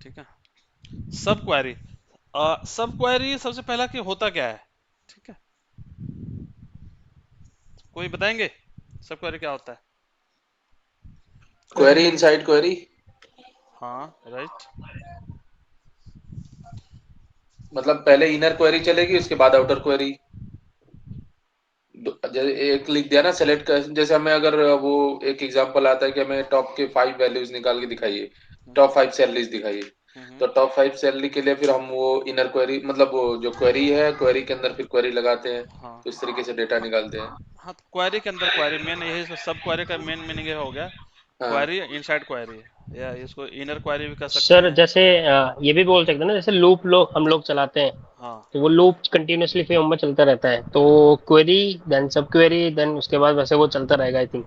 ठीक है। सब क्वेरी, सब क्वेरी सबसे पहला कि होता क्या है, ठीक है, कोई बताएंगे सब क्वेरी क्या होता है? Query inside query. हाँ राइट। मतलब पहले इनर क्वेरी चलेगी उसके बाद आउटर क्वेरी। जैसे एक लिख दिया ना सेलेक्ट कर, जैसे हमें अगर वो एक एग्जांपल आता है कि हमें टॉप के 5 वैल्यूज निकाल के दिखाइए, टॉप 5 सैलरीज दिखाइए। हम्म। तो टॉप 5 सैलरी के लिए फिर हम वो इनर क्वेरी, मतलब वो जो क्वेरी है क्वेरी के अंदर फिर क्वेरी लगाते हैं, हाँ तो इस तरीके से डेटा निकालते हैं। हाँ, तो क्वेरी के अंदर क्वेरी मेन, यही सब क्वेरी का मेन मीनिंग ये हो गया, हाँ। क्वेरी इनसाइड क्वेरी, या इसको इनर क्वेरी भी कह सकते सर हैं। जैसे ये भी बोल सकते हैं ना, जैसे लूप हम लोग चलाते हैं, हाँ तो वो लूप कंटिन्यूअसली फ्रेम में चलता रहता है, तो क्वेरी देन सब क्वेरी देन उसके बाद वैसे वो चलता रहेगा आई थिंक।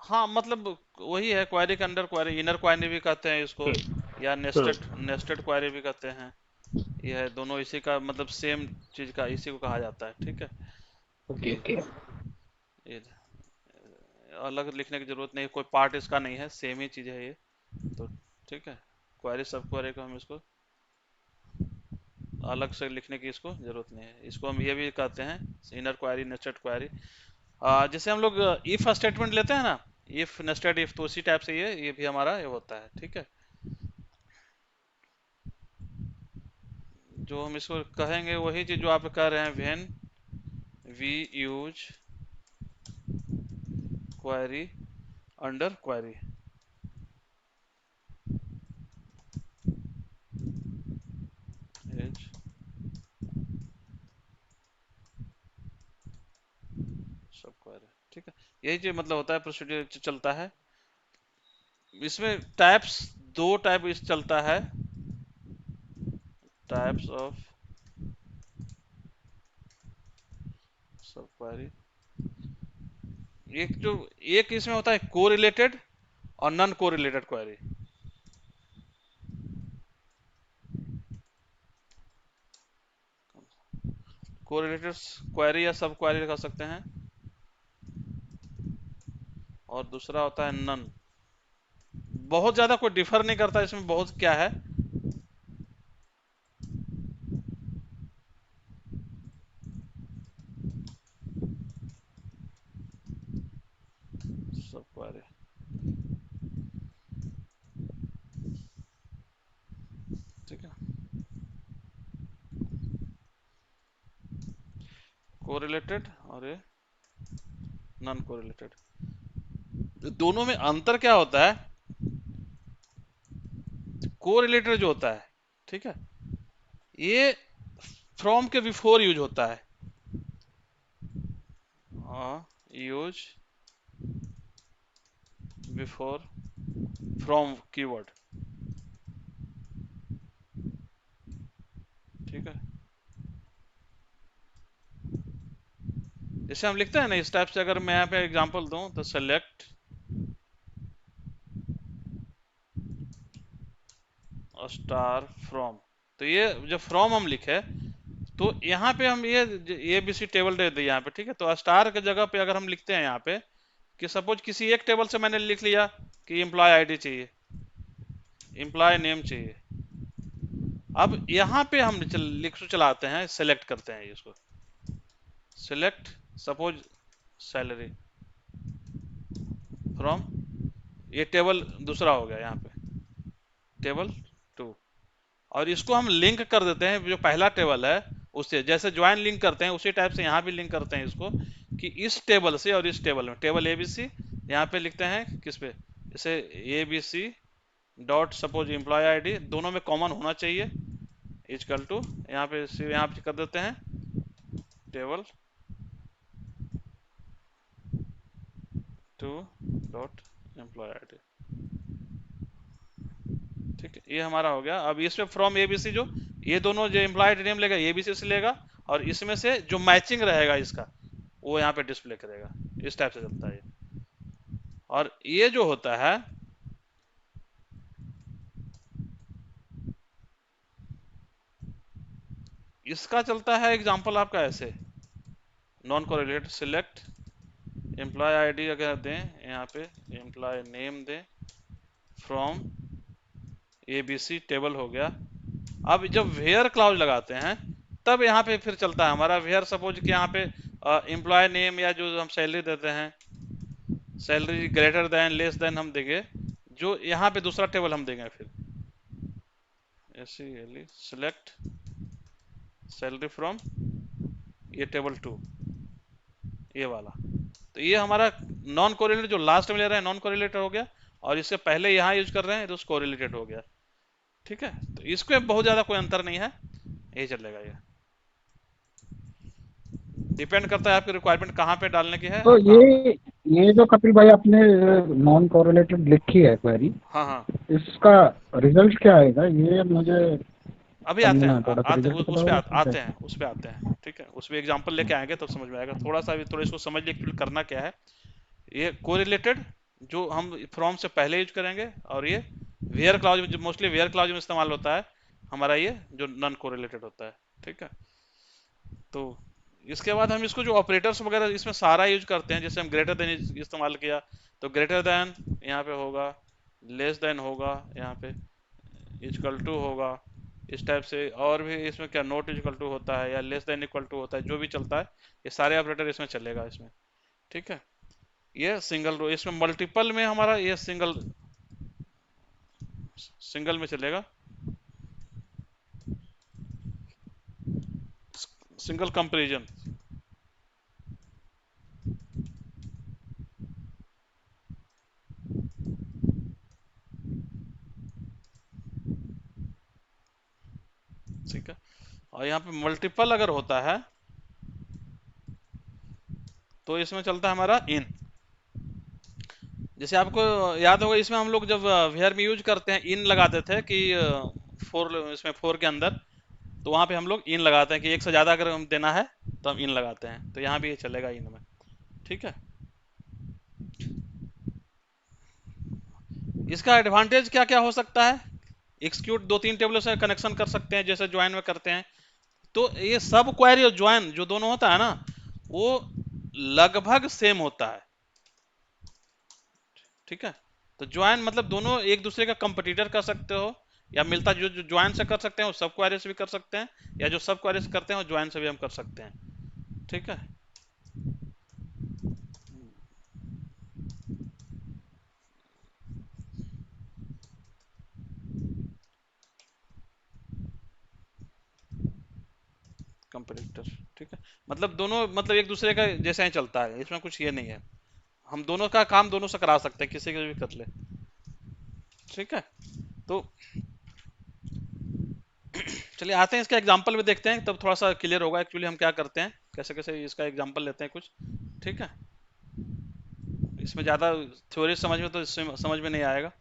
हाँ, मतलब वही है, क्वेरी के अंडर क्वेरी, इनर क्वेरी भी कहते हैं इसको, या हम्म। नेस्टेड नेस्टेड क्वेरी भी कहते हैं। ये है दोनों इसी का मतलब सेम चीज का, इसी को कहा जाता है, ठीक है। ओके कि ओके। ये अलग लिखने की जरूरत नहीं, कोई पार्ट इसका नहीं है, सेम ही चीज है ये, तो ठीक है। क्वेरी सब क्वेरी को हम इसको अलग से लिखने की इसको जरूरत नहीं है, इसको हम ये भी कहते हैं इनर क्वेरी, नेस्टेड क्वेरी। जैसे हम लोग इफ स्टेटमेंट लेते हैं ना, इफ नेस्टेड इफ, तो उसी टाइप से ये भी हमारा ये होता है, ठीक है। जो हम इसको कहेंगे वही चीज जो आप कह रहे हैं, when we use query under query. Is sub query, ठीक है। यही चीज मतलब होता है, प्रोसीजर चलता है इसमें। टाइप्स, दो टाइप इस चलता है, टाइप्स ऑफ सब क्वेरी। एक जो, एक इसमें होता है कोरिलेटेड और non correlated query. Correlated query या सब क्वेरी कर सकते हैं, और दूसरा होता है नन। बहुत ज्यादा कोई डिफर नहीं करता इसमें, बहुत क्या है, सब क्वेरी, ठीक है। कोरिलेटेड और ये नॉन कोरिलेटेड, दोनों में अंतर क्या होता है? कोरिलेटेड जो होता है, ठीक है, ये फ्रॉम के बिफोर यूज होता है, यूज बिफोर फ्रॉम कीवर्ड, ठीक है। जैसे हम लिखते हैं ना इस टाइप से, अगर मैं यहाँ पे एग्जांपल दूं तो सेलेक्ट स्टार फ्रॉम, तो ये जब फ्रॉम हम लिखे, तो यहाँ पे हम ये बी सी टेबल दे दिए यहाँ पे, ठीक है। तो स्टार की जगह पे अगर हम लिखते हैं यहाँ पे कि सपोज किसी एक टेबल से मैंने लिख लिया कि एम्प्लॉय आईडी चाहिए, एम्प्लॉय नेम चाहिए, अब यहाँ पे हम लिख चलाते हैं, सेलेक्ट करते हैं इसको, सेलेक्ट सपोज सैलरी फ्रॉम, ये टेबल दूसरा हो गया यहाँ पे, टेबल टू, और इसको हम लिंक कर देते हैं जो पहला टेबल है उससे, जैसे ज्वाइन लिंक करते हैं उसी टाइप से यहाँ भी लिंक करते हैं इसको, कि इस टेबल से और इस टेबल में, टेबल एबीसी यहाँ पे लिखते हैं किस पे, जैसे ABC dot suppose employee ID, दोनों में कॉमन होना चाहिए, इजकल टू, यहाँ पे कर देते हैं table two dot employee ID, ठीक है। ये हमारा हो गया। अब इसमें फ्रॉम एबीसी, जो ये दोनों जो एम्प्लॉयड नेम लेगा एबीसी से लेगा, और इसमें से जो मैचिंग रहेगा इसका वो यहाँ पे डिस्प्ले करेगा, इस टाइप से चलता है ये। और ये जो होता है, इसका चलता है एग्जांपल आपका ऐसे, non correlated, select employee ID अगर दें यहाँ पे, एम्प्लॉय नेम दें फ्रॉम ABC टेबल हो गया। अब जब वेयर क्लाउज लगाते हैं तब यहाँ पे फिर चलता है हमारा वेयर, सपोज कि यहाँ पे एम्प्लॉय नेम या जो हम सैलरी देते हैं, salary greater than less than हम देंगे, जो यहाँ पे दूसरा टेबल हम देंगे फिर सेलेक्ट सैलरी फ्रॉम ये टेबल 2, ये वाला। तो ये हमारा नॉन कोरिलेटेड जो लास्ट में ले रहे हैं नॉन कोरिलेटेड हो गया, और इससे पहले यहाँ यूज कर रहे हैं तो कोरिलेटेड हो गया। ठीक है, तो इसमें बहुत ज्यादा कोई अंतर नहीं है, यही चलेगा। ये डिपेंड करता है आपकी रिक्वायरमेंट कहाँ पे डालने की है तो और कहाँ पे। ये जो कपिल भाई आपने नॉन कोरिलेटेड लिखी है क्वेरी, हाँ हाँ, इसका रिजल्ट क्या आएगा, ये मुझे अभी आते समझना हैं है थोड़ा सा। आते रिजल्ट पता उस पे होगा इसका आते क्या? हैं, उस पे आते हैं। ठीक है, उस पे एग्जांपल लेके आएंगे तब समझ में आएगा। थोड़ा सा अभी थोड़ा इसको समझ लिए करना क्या है। ये कोरिलेटेड जो हम फ्रॉम से पहले यूज करेंगे, और ये वेयर क्लाउज में, जो मोस्टली वेयर क्लाउज में इस्तेमाल होता है हमारा, ये जो नॉन कोरिलेटेड होता है। ठीक है, तो इसके बाद हम इसको जो ऑपरेटर्स वगैरह इसमें सारा यूज करते हैं, जैसे हम ग्रेटर देन इस्तेमाल किया तो ग्रेटर देन यहाँ पे होगा, लेस देन होगा, यहाँ पे इक्वल टू होगा, इस टाइप से। और भी इसमें क्या नॉट इक्वल टू होता है या लेस देन इक्वल टू होता है, जो भी चलता है ये सारे ऑपरेटर इसमें चलेगा इसमें। ठीक है, ये सिंगल रो, इसमें मल्टीपल में हमारा ये सिंगल सिंगल में चलेगा, सिंगल कंपेरिजन। ठीक है, और यहाँ पे मल्टीपल अगर होता है तो इसमें चलता है हमारा इन। जैसे आपको याद होगा, इसमें हम लोग जब वेयर में यूज करते हैं इन लगाते थे कि फोर, इसमें फोर के अंदर, तो वहां पे हम लोग इन लगाते हैं कि एक से ज्यादा अगर हम देना है तो हम इन लगाते हैं, तो यहाँ भी ये चलेगा इन में। ठीक है, इसका एडवांटेज क्या क्या हो सकता है, एक्सिक्यूट दो तीन टेबलों से कनेक्शन कर सकते हैं जैसे ज्वाइन में करते हैं। तो ये सब क्वेरी और ज्वाइन जो दोनों होता है ना, वो लगभग सेम होता है। ठीक है, तो ज्वाइन मतलब दोनों एक दूसरे का कंपटीटर कर सकते हो, या मिलता जो जो ज्वाइन से कर सकते हैं वो सब क्वेरी से भी कर सकते हैं, या जो सब क्वेरी से करते हैं वो ज्वाइन से भी हम कर सकते हैं। ठीक है, कंपटीटर। ठीक है, मतलब दोनों मतलब एक दूसरे का जैसे ही चलता है, इसमें कुछ ये नहीं है, हम दोनों का काम दोनों से करा सकते हैं, किसी के भी कर ले। ठीक है, तो चलिए आते हैं इसका एग्जांपल भी देखते हैं, तब थोड़ा सा क्लियर होगा एक्चुअली हम क्या करते हैं, कैसे कैसे इसका एग्जांपल लेते हैं कुछ। ठीक है, इसमें ज़्यादा थ्योरी समझ में तो इसमें समझ में नहीं आएगा।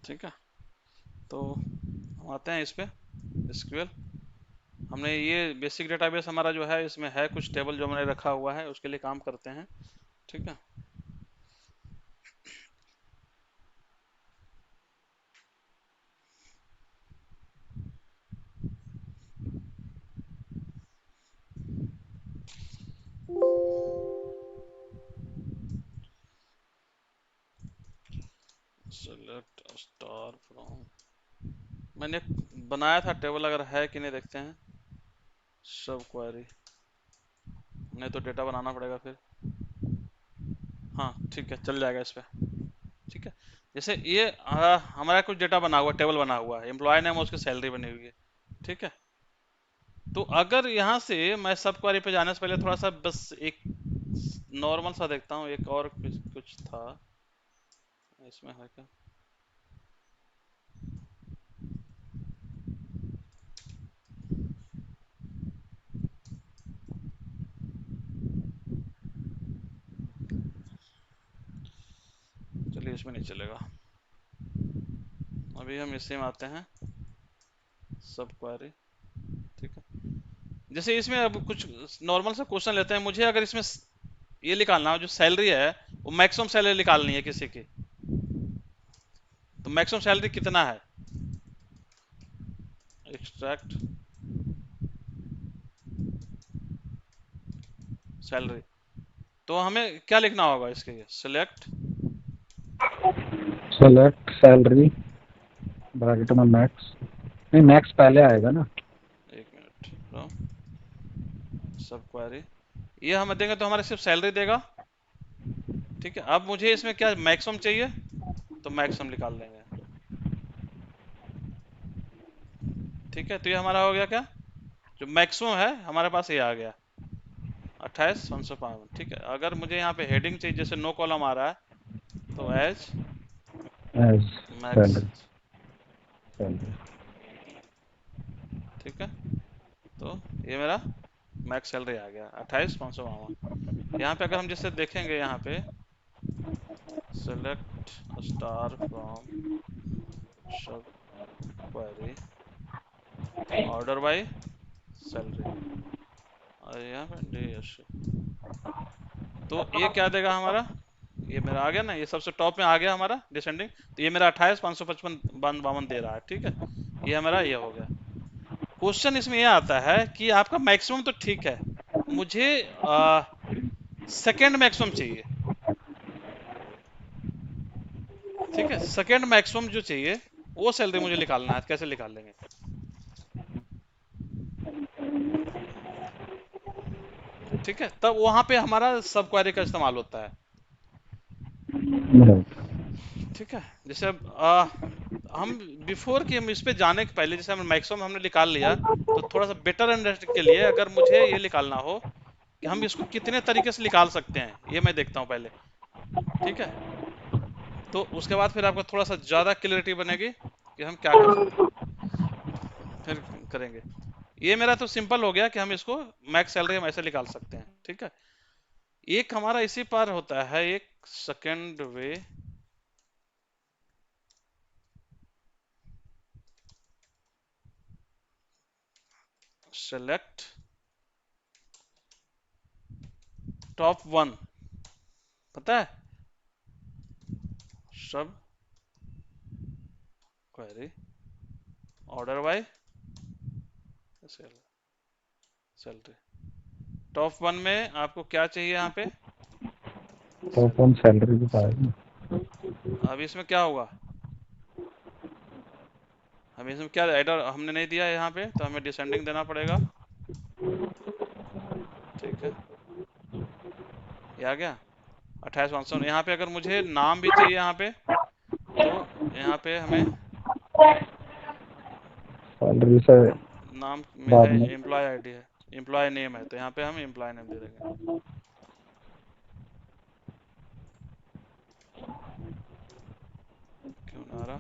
ठीक है, तो हम आते हैं इस पे एसक्यूएल। हमने ये बेसिक डेटाबेस हमारा जो है इसमें है कुछ टेबल जो हमने रखा हुआ है, उसके लिए काम करते हैं। ठीक है, सेलेक्ट स्टार फ्रॉम, मैंने बनाया था टेबल, अगर है कि नहीं देखते हैं। सब क्वेरी, नहीं तो डेटा बनाना पड़ेगा फिर। हाँ ठीक है, चल जाएगा इस पे। ठीक है, जैसे ये हमारा कुछ डेटा बना हुआ, टेबल बना हुआ है, एम्प्लॉय नेम और उसकी सैलरी बनी हुई है। ठीक है, तो अगर यहाँ से मैं सब क्वेरी पे जाने से पहले थोड़ा सा बस एक नॉर्मल सा देखता हूँ, एक और कुछ था इसमें है क्या। चलिए इसमें नहीं चलेगा, अभी हम इसी में आते हैं, सब क्वेरी। ठीक है, जैसे इसमें अब कुछ नॉर्मल सा क्वेश्चन लेते हैं। मुझे अगर इसमें ये निकालना हो, जो सैलरी है वो मैक्सिमम सैलरी निकालनी है किसी की, तो मैक्सिमम सैलरी कितना है, एक्सट्रैक्ट सैलरी। तो हमें क्या लिखना होगा इसके लिए, सिलेक्ट सेलेक्ट सैलरी ब्रैकेट में मैक्स, नहीं मैक्स पहले आएगा ना। एक मिनट, सब क्वेरी, ये हमें देंगे तो हमारे सिर्फ सैलरी देगा। ठीक है, अब मुझे इसमें क्या मैक्सिमम चाहिए, तो मैक्सिमम निकाल लेंगे। ठीक है, तो ये हमारा हो गया क्या, जो मैक्सिमम है हमारे पास ये आ गया 28,555। ठीक है, अगर मुझे यहाँ पे हेडिंग चाहिए, जैसे नो कॉलम आ रहा है, तो as as max. Salary salary. ठीक है, तो ये मेरा मैक्स सैलरी आ गया 28,552। यहाँ पे अगर हम जैसे देखेंगे, यहाँ पे select star from sub query order by salary, और यहाँ पे DSC, तो ये क्या देगा हमारा, ये मेरा आ गया ना, ये सबसे टॉप में आ गया हमारा डिसेंडिंग। तो ये मेरा 28,555 दे रहा है। ठीक है, ये हमारा ये हो गया। क्वेश्चन इसमें ये आता है कि आपका मैक्सिमम तो ठीक है, मुझे सेकंड मैक्सिमम चाहिए। ठीक है, सेकंड मैक्सिमम जो चाहिए वो सैलरी मुझे निकालना है, कैसे निकाल लेंगे। ठीक है, तब वहां पे हमारा सब क्वेरी का इस्तेमाल होता है। राइट। ठीक है, जैसे अब हम बिफोर कि हम इस पे जाने के पहले, जैसे हम मैक्सिमम हमने निकाल लिया, तो थोड़ा सा बेटर अंडरस्टैंडिंग के लिए अगर मुझे ये निकालना हो कि हम इसको कितने तरीके से निकाल सकते हैं, ये मैं देखता हूँ पहले। ठीक है, तो उसके बाद फिर आपको थोड़ा सा ज्यादा क्लियरिटी बनेगी कि हम क्या कर सकते हैं, फिर करेंगे। ये मेरा तो सिंपल हो गया कि हम इसको मैक्स सैलरी हम ऐसे निकाल सकते हैं। ठीक है, एक हमारा इसी पर होता है एक सेकंड वे, सेलेक्ट टॉप 1, पता है, सब query order by salary. Top 1 में आपको क्या चाहिए यहाँ पे, तो कौन सैलरी भी पाएगा। अब इसमें क्या होगा, हमें इसमें क्या एडर हमने नहीं दिया है यहाँ पे, तो हमें डिसेंडिंग देना पड़ेगा। ठीक है, ये आ गया 28,500। यहाँ पे अगर मुझे नाम भी चाहिए यहाँ पे, तो यहाँ पे हमें सैलरी से नाम में बाद है, में एम्प्लॉय आईडी है, एम्प्लॉय नेम है, तो यहाँ पे हम एम्प्लॉय नेम दे देंगे। क्यों ना आ रहा,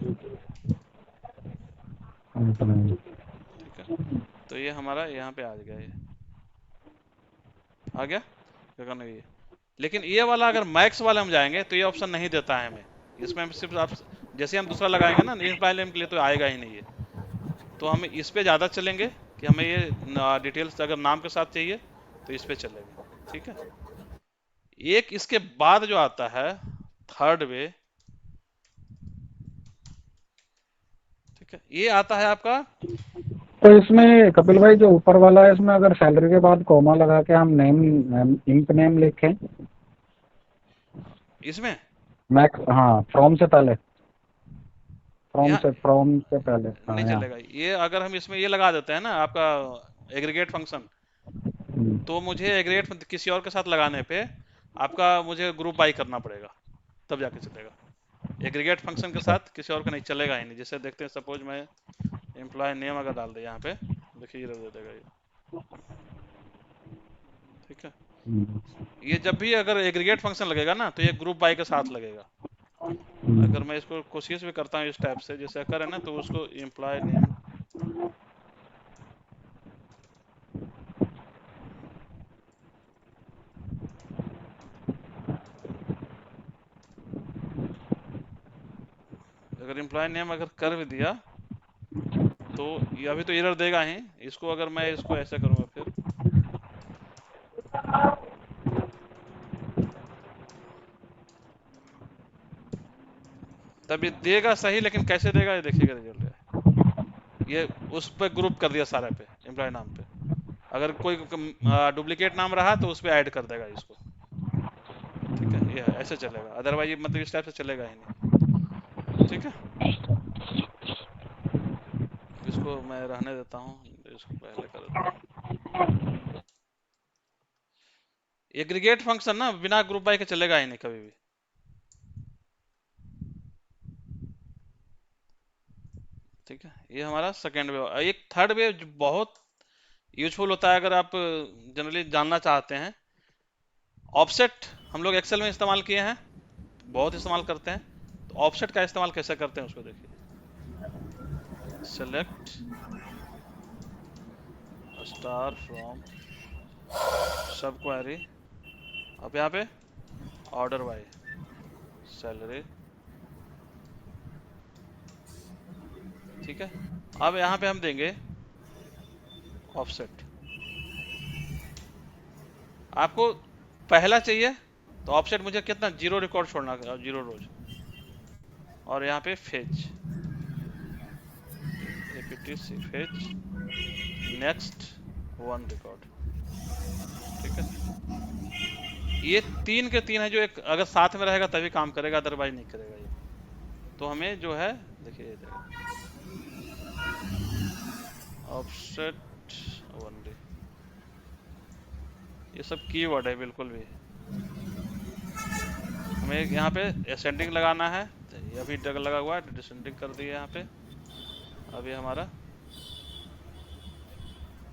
ठीक है, तो ये हमारा यहाँ पे आ गया, ये आ गया, क्या करना ये। लेकिन ये वाला अगर मैक्स वाले हम जाएंगे तो ये ऑप्शन नहीं देता है हमें। इसमें हम सिर्फ आप जैसे हम दूसरा लगाएंगे ना एम्प्लॉय नेम के लिए, तो आएगा ही नहीं ये। तो हम इस पे ज़्यादा चलेंगे कि हमें ये डिटेल्स अगर नाम के साथ चाहिए तो इस पे चलेंगे। ठीक है, एक इसके बाद जो आता है थर्ड वे, ठीक है, ये आता है आपका, तो इसमें कपिल भाई जो ऊपर वाला है, इसमें अगर सैलरी के बाद कॉमा लगा के हम नेम इंक नेम लिखें, इसमें मैक्स, हाँ फ्रॉम से पहले, यहाँ फ्रॉम से पहले, हाँ नहीं यहाँ। चलेगा ये। अगर हम इसमें ये लगा देते हैं ना आपका एग्रीगेट फंक्शन, हम्म, तो मुझे एग्रीगेट किसी और के साथ लगाने पे आपका मुझे ग्रुप बाई करना पड़ेगा, तब जाके चलेगा। एग्रीगेट फंक्शन के अच्छा। साथ किसी और का नहीं चलेगा ही नहीं। जैसे देखते हैं, सपोज मैं एम्प्लॉय नेम अगर डाल दे यहाँ पे, देखिए ये दे देगा ये। ठीक है, हम्म, ये जब भी अगर एग्रीगेट फंक्शन लगेगा ना, तो ये ग्रुप बाई के साथ लगेगा। हम्म, अगर मैं इसको कोशिश भी करता हूँ इस टाइप से, जैसे करे ना, तो उसको एम्प्लॉय नेम, अगर एम्प्लॉय नेम अगर कर भी दिया, तो ये अभी तो एरर देगा ही। इसको अगर मैं इसको ऐसे करूंगा, फिर तब ये देगा सही, लेकिन कैसे देगा ये देखिएगा रिजल्ट। ये उस पर ग्रुप कर दिया सारे पे, एम्प्लॉय नाम पे। अगर कोई डुप्लीकेट नाम रहा तो उस पर ऐड कर देगा इसको। ठीक है, ये है, ऐसे चलेगा। अदरवाइज ये मतलब इस टाइप से चलेगा ही नहीं। ठीक है, इसको मैं रहने देता हूँ, इसको पहले कर देता हूँ। एग्रीगेट फंक्शन ना बिना ग्रुप बाय के चलेगा ही नहीं कभी भी। ठीक है, ये हमारा सेकेंड वेव। एक थर्ड वेव जो बहुत यूजफुल होता है अगर आप जनरली जानना चाहते हैं। ऑफसेट हम लोग एक्सेल में इस्तेमाल किए हैं, बहुत इस्तेमाल करते हैं। तो ऑफसेट का इस्तेमाल कैसे करते हैं उसको देखिए। Select star from sub query, अब यहाँ पे ऑर्डर बाय सैलरी। ठीक है, अब यहाँ पे हम देंगे ऑफसेट। आपको पहला चाहिए तो ऑफसेट मुझे कितना 0 रिकॉर्ड छोड़ना, 0 रोज। और यहाँ पे fetch, APTC fetch next 1 record. ठीक है, ये 3 के 3 है, जो एक अगर साथ में रहेगा तभी काम करेगा, अदरवाइज नहीं करेगा ये। तो हमें जो है देखिए ऑफसेट ओनली, ये सब कीवर्ड है बिल्कुल भी। हमें यहाँ पे असेंडिंग लगाना है, तो ये अभी डग लगा हुआ है, डिसेंडिंग कर दिया यहाँ पे। अभी हमारा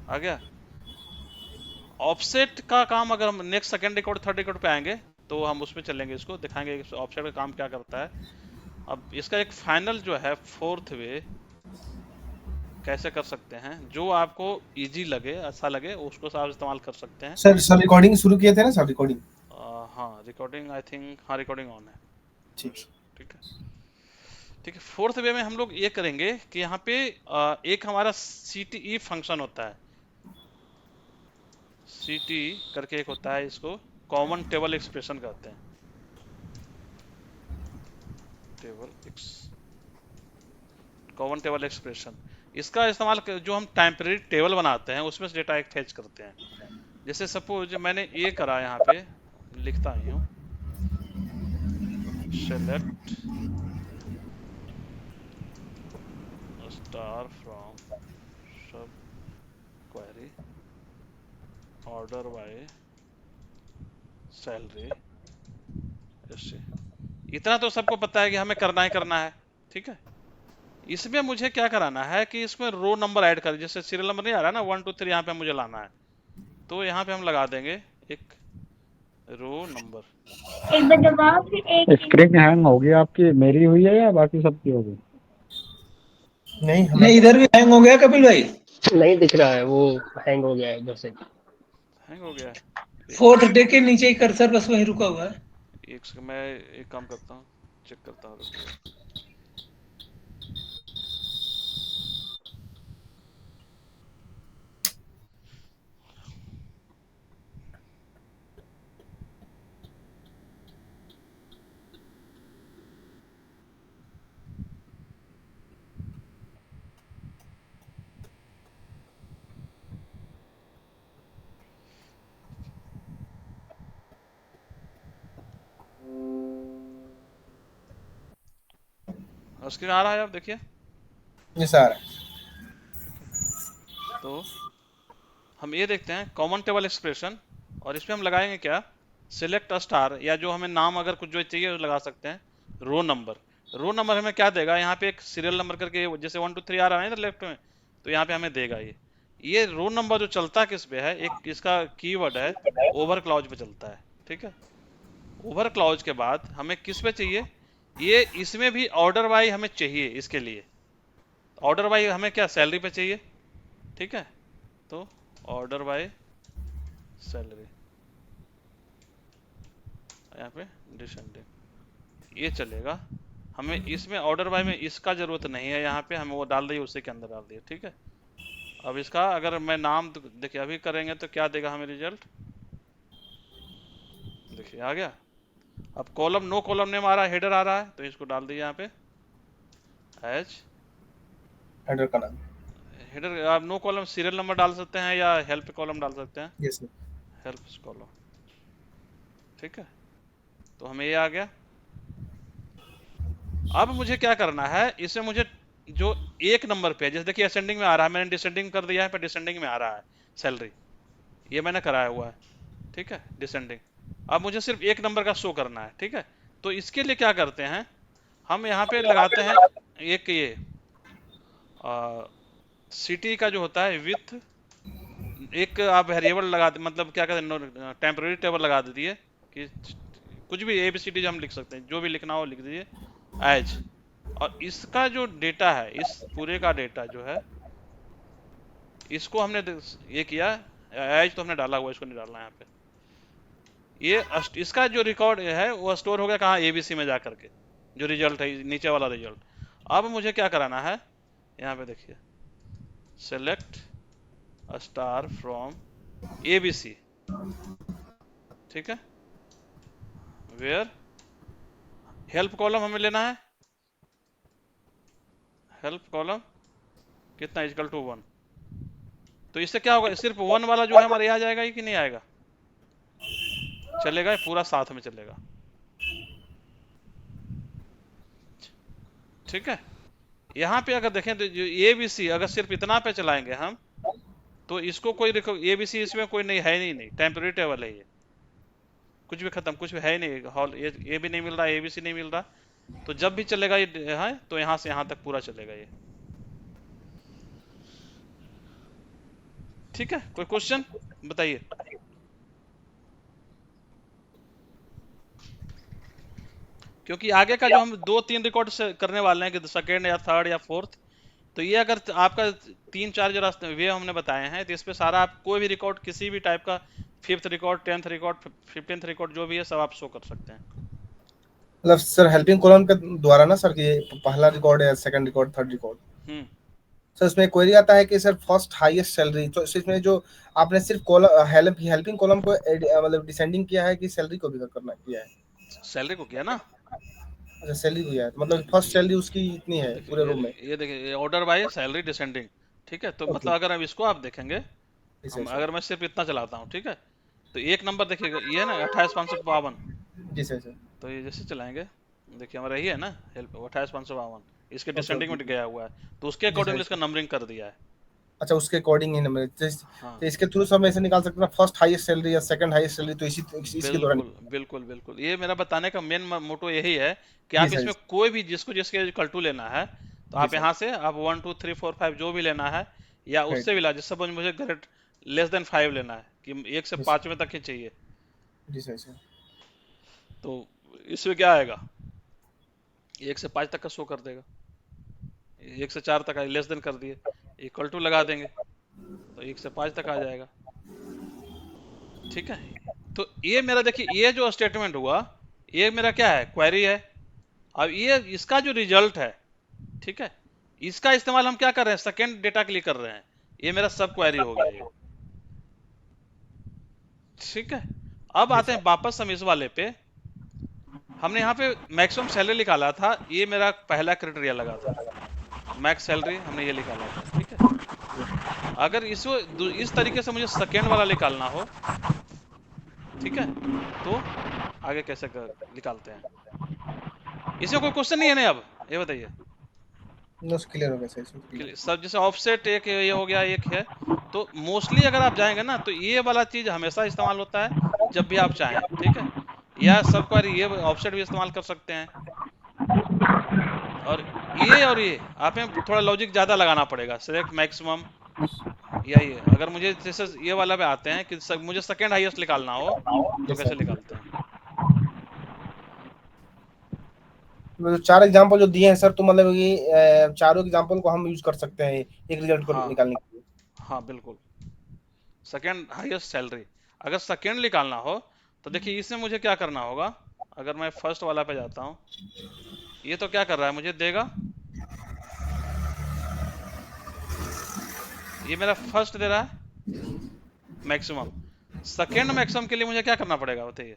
आ गया। ऑफसेट का काम अगर हम next second record third record पे आएंगे तो हम उसमें चलेंगे, इसको दिखाएंगे ऑफसेट का काम क्या करता है। अब इसका एक फाइनल जो है फोर्थ वे कैसे कर सकते हैं, जो आपको इजी लगे, अच्छा लगे, उसको आप इस्तेमाल कर सकते हैं। सर रिकॉर्डिंग शुरू किए थे ना सर, रिकॉर्डिंग? हाँ रिकॉर्डिंग, आई थिंक हाँ रिकॉर्डिंग ऑन है। ठीक ठीक है, ठीक है। फोर्थ वे में हम लोग ये करेंगे कि यहाँ पे एक हमारा CTE फंक्शन होता है। CTE करके एक होता है, इसको कॉमन टेबल एक्सप्रेशन कहते हैं। कॉमन टेबल एक्सप्रेशन, इसका इस्तेमाल जो हम टेम्परेरी टेबल बनाते हैं उसमें से डेटा एक फेच करते हैं। जैसे सपोज मैंने ये करा, यहाँ पे लिखता ही हूँ, select star from sub query order by salary. ऐसे इतना तो सबको पता है कि हमें करना ही करना है। ठीक है, इसमें मुझे क्या कराना है कि इसमें रो नंबर ऐड कर, जैसे सीरियल नंबर नहीं आ रहा ना 1 2 3, यहाँ पे मुझे लाना है। तो यहाँ पे हम लगा देंगे एक रो नंबर। स्क्रीन हैंग होगी आपकी, मेरी हुई है या बाकी सबकी होगी? नहीं, इधर भी हैंग हो गया कपिल भाई। नहीं दिख रहा है, वो हैंग हो गया है इधर से। हैंग हो गया है। फोर्थ डे के नीचे ही कर्सर बस वहीं रुका हुआ है। एक सेकंड, मैं एक काम करता हूँ, चेक करता हूँ, रुकिए। स्क्रीन आ रहा है, आप देखिए। ये सर तो हम ये देखते हैं कॉमन टेबल एक्सप्रेशन, और इसमें हम लगाएंगे क्या, सिलेक्ट स्टार, या जो हमें नाम अगर कुछ जो चाहिए वो लगा सकते हैं। रो नंबर, रो नंबर हमें क्या देगा, यहाँ पे एक सीरियल नंबर करके जैसे 1 2 3 आ रहा है ना लेफ्ट में, तो यहाँ पे हमें देगा ये रो नंबर जो चलता किस पे है, एक इसका कीवर्ड है ओवर क्लॉज पे चलता है। ठीक है, ओवर क्लॉज के बाद हमें किस पे चाहिए, ये इसमें भी ऑर्डर बाय हमें चाहिए। इसके लिए ऑर्डर बाय हमें क्या, सैलरी पे चाहिए। ठीक है, तो ऑर्डर बाय सैलरी, यहाँ पे डिसेंडिंग ये चलेगा। हमें इसमें ऑर्डर बाय में इसका जरूरत नहीं है, यहाँ पे हमें वो डाल दिए, उसी के अंदर डाल दिए। ठीक है, अब इसका अगर मैं नाम देखिए अभी करेंगे तो क्या देगा हमें रिजल्ट, देखिए आ गया। अब कॉलम नो कॉलम नेम आ रहा है, हेडर आ रहा है, तो इसको डाल दिए यहाँ पे। एज हेडर का नाम। हेडर आप नो कॉलम सीरियल नंबर डाल सकते हैं या हेल्प कॉलम डाल सकते हैं, यस सर। Help column. ठीक है, तो हमें ये आ गया। अब मुझे क्या करना है, इसे मुझे जो एक नंबर पे है, जैसे देखिए असेंडिंग में आ रहा है, मैंने डिसेंडिंग कर दिया है, पर डिसेंडिंग में आ रहा है सैलरी, ये मैंने कराया हुआ है। ठीक है, डिसेंडिंग। अब मुझे सिर्फ एक नंबर का शो करना है। ठीक है, तो इसके लिए क्या करते हैं, हम यहाँ पे लगाते हैं एक ये सिटी का जो होता है विथ, एक आप वेरिएबल लगा दे, मतलब क्या कहते हैं, टेम्पररी टेबल लगा दीजिए कि कुछ भी ABCD हम लिख सकते हैं, जो भी लिखना हो लिख दीजिए एज। और इसका जो डेटा है, इस पूरे का डेटा जो है, इसको हमने ये किया, एज तो हमने डाला हुआ, इसको नहीं डालना है यहाँ पे। ये इसका जो रिकॉर्ड है वो स्टोर हो गया कहाँ, ABC में जा करके, जो रिजल्ट है नीचे वाला रिजल्ट। अब मुझे क्या कराना है, यहाँ पे देखिए, सेलेक्ट स्टार फ्रॉम ABC। ठीक है, वेयर हेल्प कॉलम हमें लेना है, हेल्प कॉलम कितना इक्वल टू 1। तो इससे क्या होगा, सिर्फ 1 वाला जो है हमारे यहाँ आ जाएगा कि नहीं आएगा, चलेगा, पूरा साथ में चलेगा। ठीक है, यहाँ पे अगर देखें तो जो ABC अगर सिर्फ इतना पे चलाएंगे हम, तो इसको कोई ABC इसमें कोई नहीं है, नहीं टेम्पररी टेबल है ये, कुछ भी खत्म, कुछ भी है नहीं, हॉल ये भी नहीं मिल रहा, ABC नहीं मिल रहा। तो जब भी चलेगा ये है, तो यहाँ से यहाँ तक पूरा चलेगा ये। ठीक है, कोई क्वेश्चन बताइए। क्योंकि आगे का जो हम 2-3 रिकॉर्ड करने वाले हैं कि सेकेंड या थर्ड या फोर्थ, तो ये अगर आपका 3-4 जो रास्ते वे हमने बताए हैं, तो इस पे सारा आप कोई भी रिकॉर्ड किसी भी टाइप का, 5th record, 10th record, 15th record, जो भी है सब आप शो कर सकते हैं। मतलब सर हेल्पिंग कॉलम के द्वारा ना सर, कि पहला रिकॉर्ड है, second record, third record, sir इसमें क्वेरी आता है कि सर फर्स्ट हाईएस्ट सैलरी, तो इसमें जो आपने सिर्फ कॉलम हेल्पिंग कॉलम को मतलब डिसेंडिंग किया है कि सैलरी को भी करना किया है? सैलरी को किया ना, अच्छा सैलरी किया है, तो मतलब फर्स्ट सैलरी उसकी इतनी है पूरे रूम में। ये देखिए ऑर्डर बाय सैलरी डिसेंडिंग। ठीक है, तो Okay. मतलब अगर हम इसको आप देखेंगे, जी सर। अगर मैं सिर्फ इतना चलाता हूँ, ठीक है, तो एक नंबर देखिएगा, ये है ना 28,552। जी सर सर। तो ये जैसे चलाएंगे, देखिए हमारा यही है ना हेल्प 28,552, इसके डिसेंडिंग में गया हुआ है, तो उसके अकॉर्डिंग इसका नंबरिंग कर दिया है। अच्छा उसके अकॉर्डिंग ही नंबर, हाँ, तो इसके थ्रू सब ऐसे निकाल सकते हैं फर्स्ट हाईएस्ट सैलरी या सेकंड हाईएस्ट सैलरी, तो इसके दौरान। बिल्कुल बिल्कुल बिल्कुल, ये मेरा बताने का मेन मोटो यही है कि जी आप सर। इसमें कोई भी जिसको जिसके कल्टू लेना है, तो जी आप सर। यहाँ से आप 1 2 3 4 5 जो भी लेना है, या उससे भी ला, जैसे सपोज मुझे ग्रेड लेस देन 5 लेना है, कि 1 से 5 तक ही चाहिए, जी सर सर। तो इसमें क्या आएगा, 1 से 5 तक का शो कर देगा, 1 से 4 तक लेस देन कर दिए, इक्वल टू लगा देंगे, तो 1 से 5 तक आ जाएगा। ठीक है, तो ये मेरा देखिए, ये जो स्टेटमेंट हुआ, ये मेरा क्या है, क्वेरी है। अब ये इसका जो रिजल्ट है, ठीक है, इसका इस्तेमाल हम क्या कर रहे हैं, सेकेंड डेटा के लिए कर रहे हैं, ये मेरा सब क्वेरी हो गया ये। ठीक है, अब आते हैं वापस हम इस वाले पे, हमने यहाँ पे मैक्सिमम सैलरी निकाला था, ये मेरा पहला क्राइटेरिया लगा था, मैक्स सैलरी हमने ये निकाला था। ठीक है, अगर इसको इस तरीके से मुझे सेकेंड वाला निकालना हो, ठीक है, तो आगे कैसे निकालते हैं, इसमें कोई क्वेश्चन नहीं है ना, अब ये बताइए। नोस क्लियर हो गया सर, इसमें clear। सब जैसे ऑफसेट एक ये हो गया, एक है, तो मोस्टली अगर आप जाएंगे ना, तो ये वाला चीज हमेशा इस्तेमाल होता है जब भी आप चाहें। ठीक है, या सब क्वेरी ये ऑफसेट भी इस्तेमाल कर सकते हैं, और ये आप थोड़ा लॉजिक ज्यादा लगाना पड़ेगा, सिलेक्ट मैक्सिमम, या ये अगर मुझे जैसे ये वाला पे आते हैं कि मुझे सेकेंड हाईएस्ट निकालना हो, तो कैसे निकालते हैं। मतलब 4 एग्जांपल जो दिए हैं सर, तो मतलब ये चारों एग्जांपल को हम यूज कर सकते हैं एक रिजल्ट को निकालने के लिए। हाँ बिल्कुल, सेकेंड हाईएस्ट सैलरी अगर सेकेंड निकालना हो, तो देखिए इसमें मुझे क्या करना होगा, अगर मैं फर्स्ट वाला पे जाता हूँ, ये तो क्या कर रहा है, मुझे देगा, ये मेरा फर्स्ट दे रहा है मैक्सिमम, सेकेंड मैक्सिमम के लिए मुझे क्या करना पड़ेगा बताइए।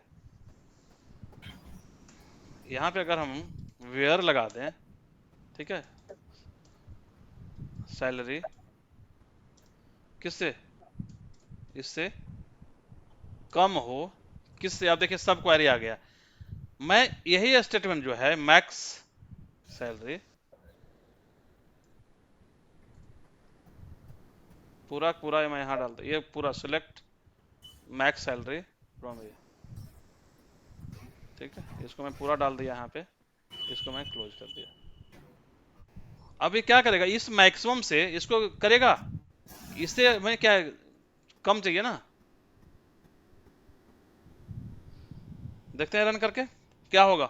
यहाँ पे अगर हम वेयर लगा दें, ठीक है, सैलरी किससे, इससे कम हो, किससे, आप देखिए सब क्वेरी आ गया। मैं यही स्टेटमेंट जो है मैक्स सैलरी पूरा पूरा मैं यहाँ डालता, ये पूरा सिलेक्ट मैक्स सैलरी फ्रॉम ये, ठीक है, इसको मैं पूरा डाल दिया यहाँ पे, इसको मैं क्लोज कर दिया। अब ये क्या करेगा, इस मैक्सिमम से इसको करेगा, इससे मैं क्या कम चाहिए ना, देखते हैं रन करके क्या होगा।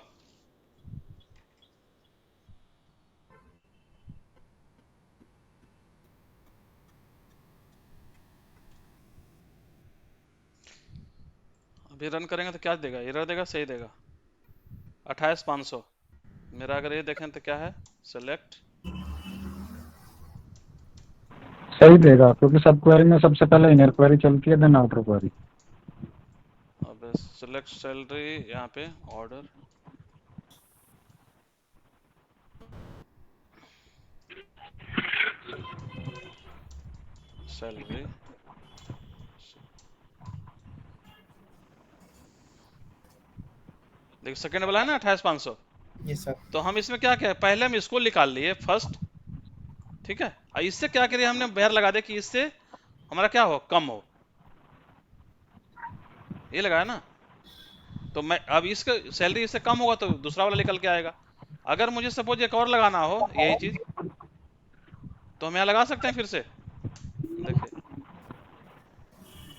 अभी रन करेंगे तो क्या देगा, एरर देगा, सही देगा। 28,500 मेरा, अगर ये देखें तो क्या है, सेलेक्ट सही देगा, क्योंकि सब क्वेरी में सबसे पहले इनर क्वेरी चलती है, देन आउटर क्वेरी। अब सेलेक्ट सैलरी, यहाँ पे ऑर्डर, सैलरी, देखिए सेकेंड वाला है ना 28,500, ये सर तो हम इसमें क्या क्या पहले हम इसको निकाल लिए फर्स्ट, ठीक है, और इससे क्या करिए हमने बहर लगा दे कि इससे हमारा क्या हो, कम हो, ये लगाया ना। तो मैं अब इसका सैलरी इससे कम होगा तो दूसरा वाला निकल के आएगा। अगर मुझे सपोज एक और लगाना हो यही चीज, तो हम यहाँ लगा सकते हैं फिर से। देखिए